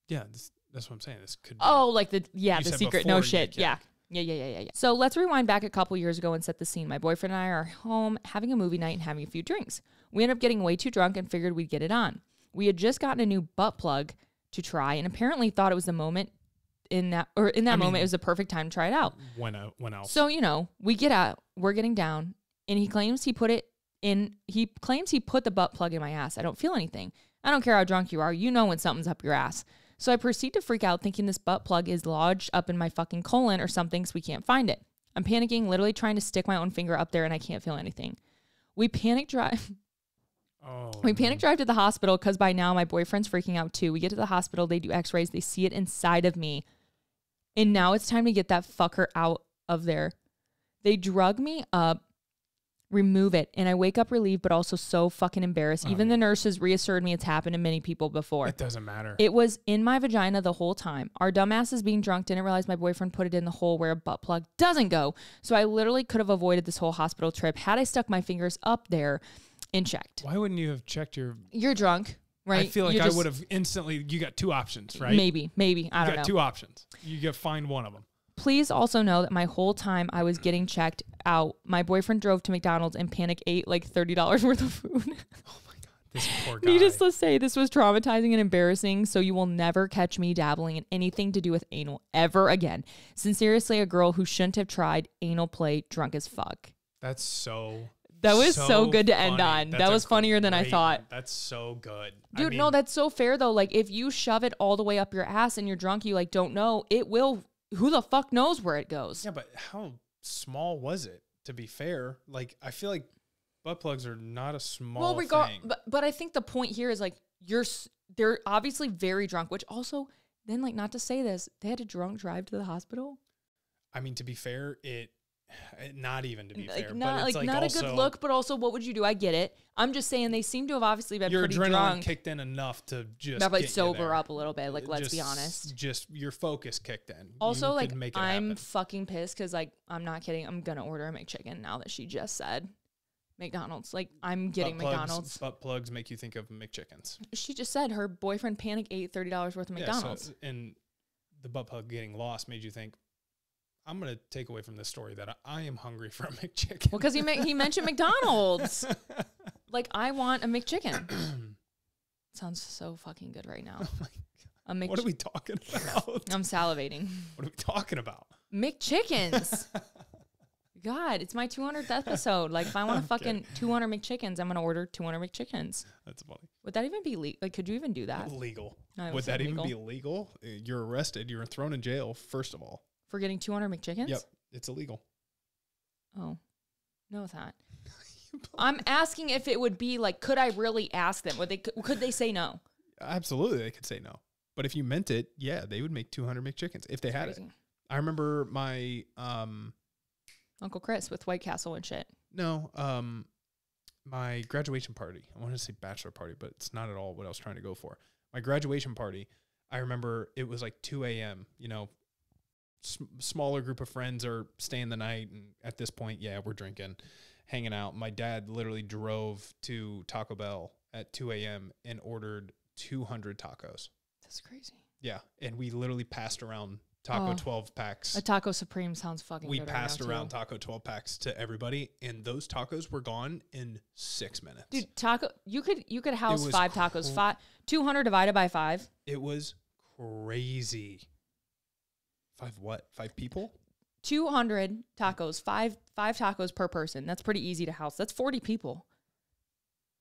Yeah, that's what I'm saying. This could be. Oh, like the secret. No shit. Yeah. Yeah. So let's rewind back a couple years ago and set the scene. My boyfriend and I are home having a movie night and having a few drinks. We ended up getting way too drunk and figured we'd get it on. We had just gotten a new butt plug to try and apparently thought it was the moment in that moment it was the perfect time to try it out. When else? So, we get out, we're getting down, and he claims he put the butt plug in my ass. I don't feel anything. I don't care how drunk you are. You know when something's up your ass. So I proceed to freak out thinking this butt plug is lodged up in my fucking colon or something, so we can't find it. I'm panicking, literally trying to stick my own finger up there, and I can't feel anything. We panic drive. Oh. We panic drive to the hospital because by now my boyfriend's freaking out too. We get to the hospital. They do x-rays. They see it inside of me. And now it's time to get that fucker out of there. They drug me up, remove it, and I wake up relieved but also so fucking embarrassed. Even the nurses reassured me it's happened to many people before. It doesn't matter. It was in my vagina the whole time. Our dumbasses being drunk didn't realize my boyfriend put it in the hole where a butt plug doesn't go. So I literally could have avoided this whole hospital trip had I stuck my fingers up there and checked. Why wouldn't you have checked your... You're drunk, right? I feel like I would have instantly... You got two options, right? Maybe. I don't know. You got two options. You got to find one of them. Please also know that my whole time I was getting checked out, my boyfriend drove to McDonald's and panic ate like $30 worth of food. Oh my God. This poor guy. Needless to say, this was traumatizing and embarrassing, so you will never catch me dabbling in anything to do with anal ever again. Sincerely, a girl who shouldn't have tried anal play drunk as fuck. That's so... That was so good to end on. That was funnier than I thought. That's so good. Dude, no, that's so fair though. Like if you shove it all the way up your ass and you're drunk, you like don't know, it will, who the fuck knows where it goes? Yeah, but how small was it, to be fair? Like I feel like butt plugs are not a small thing. But I think the point here is like they're obviously very drunk, which also then like not to say this, they had a drunk drive to the hospital. I mean, to be fair, not even to be fair, not, but it's like not also, a good look, but also what would you do? I get it. I'm just saying they seem to have obviously been your pretty adrenaline drunk. Kicked in enough to just that like get sober up a little bit. Like let's just, be honest. Just your focus kicked in. Also, you like make it I'm happen. fucking pissed because like I'm not kidding. I'm gonna order a McChicken now that she just said McDonald's. Like I'm getting McDonald's. Butt plugs make you think of McChickens. She just said her boyfriend panic ate $30 worth of McDonald's. So, and the butt plug getting lost made you think, I'm going to take away from this story that I am hungry for a McChicken. Well, because he mentioned McDonald's. Like, I want a McChicken. Sounds so fucking good right now. Oh my God. What are we talking about? I'm salivating. What are we talking about? McChickens. God, it's my 200th episode. Like, if I want fucking 200 McChickens, I'm going to order 200 McChickens. That's funny. Would that even be legal? Like, could you even do that? Legal. No, would that even be illegal? You're arrested. You're thrown in jail, first of all. For getting 200 McChickens? Yep. It's illegal. Oh. No, it's not. I'm asking if it would be like, could I really ask them? Could they say no? Absolutely, they could say no. But if you meant it, yeah, they would make 200 McChickens if they had it. I remember my... Uncle Chris with White Castle and shit. No, my graduation party. I wanted to say bachelor party, but it's not at all what I was trying to go for. My graduation party, I remember it was like 2 a.m., you know, smaller group of friends are staying the night. And at this point, yeah, we're drinking, hanging out. My dad literally drove to Taco Bell at 2 a.m. and ordered 200 tacos. That's crazy. Yeah. And we literally passed around Taco 12 packs. A Taco Supreme sounds fucking good. We passed around Taco 12 packs to everybody, and those tacos were gone in 6 minutes. Dude, you could house 5 tacos. 200 divided by 5. It was crazy. 5 what? 5 people? 200 tacos. 5 tacos per person. That's pretty easy to house. That's 40 people.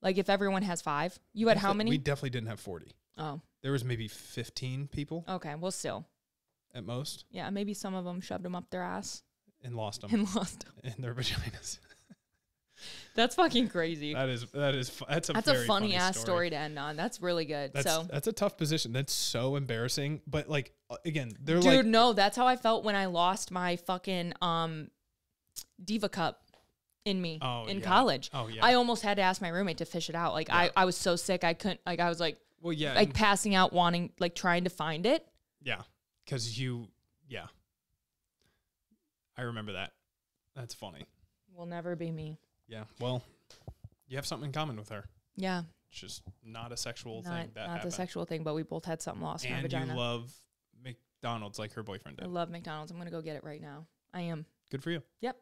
Like if everyone has 5, you had how many? We definitely didn't have 40. Oh, there was maybe 15 people. Okay, well still. At most. Yeah, maybe some of them shoved them up their ass. And lost them. In their vaginas. That's fucking crazy. That's a funny ass story to end on. That's really good. That's a tough position. That's so embarrassing. But like again, Dude, no, that's how I felt when I lost my fucking Diva Cup in me in college. Oh yeah. I almost had to ask my roommate to fish it out. Like I was so sick I couldn't, like I was like, well, yeah, like passing out, wanting, like trying to find it. Yeah. Because I remember that. That's funny. Will never be me. Yeah. Well, you have something in common with her. Yeah. It's just not a sexual thing. Not the sexual thing, but we both had something lost in our vagina. And you love McDonald's like her boyfriend did. I love McDonald's. I'm going to go get it right now. I am. Good for you. Yep.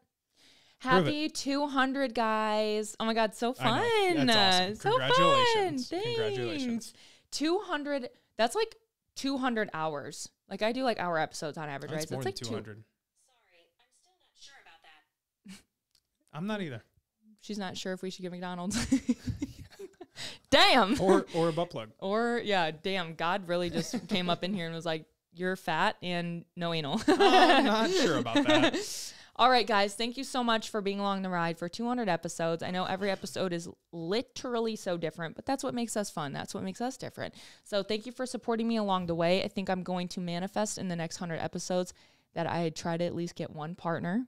Happy 200, guys. Oh my God, so fun. That's awesome. Congratulations. So fun. Thanks. Congratulations. 200, that's like 200 hours. Like I do like hour episodes on average, right? That's more than 200. Sorry, I'm still not sure about that. I'm not either. She's not sure if we should get McDonald's. Damn. Or a butt plug. Or, yeah, damn. God really just came up in here and was like, you're fat and no anal. I'm not sure about that. All right, guys. Thank you so much for being along the ride for 200 episodes. I know every episode is literally so different, but that's what makes us fun. That's what makes us different. So thank you for supporting me along the way. I think I'm going to manifest in the next 100 episodes that I try to at least get one partner.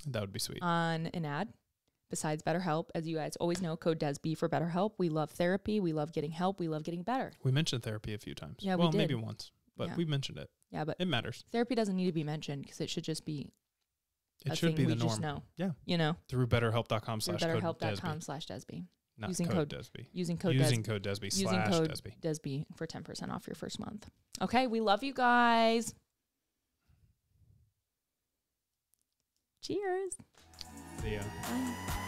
That would be sweet. On an ad besides BetterHelp. As you guys always know, code Desb for BetterHelp. We love therapy. We love getting help. We love getting better. We mentioned therapy a few times. Yeah, well, we did. maybe once, but we mentioned it. Yeah, but it matters. Therapy doesn't need to be mentioned because it should just be it should be the norm. Just know. Yeah. You know. Through BetterHelp.com/code BetterHelp.com/Desb. Not using code code Desb. Using code Desb /Desb. Desb for 10% off your first month. Okay, we love you guys. Cheers. See ya. Bye.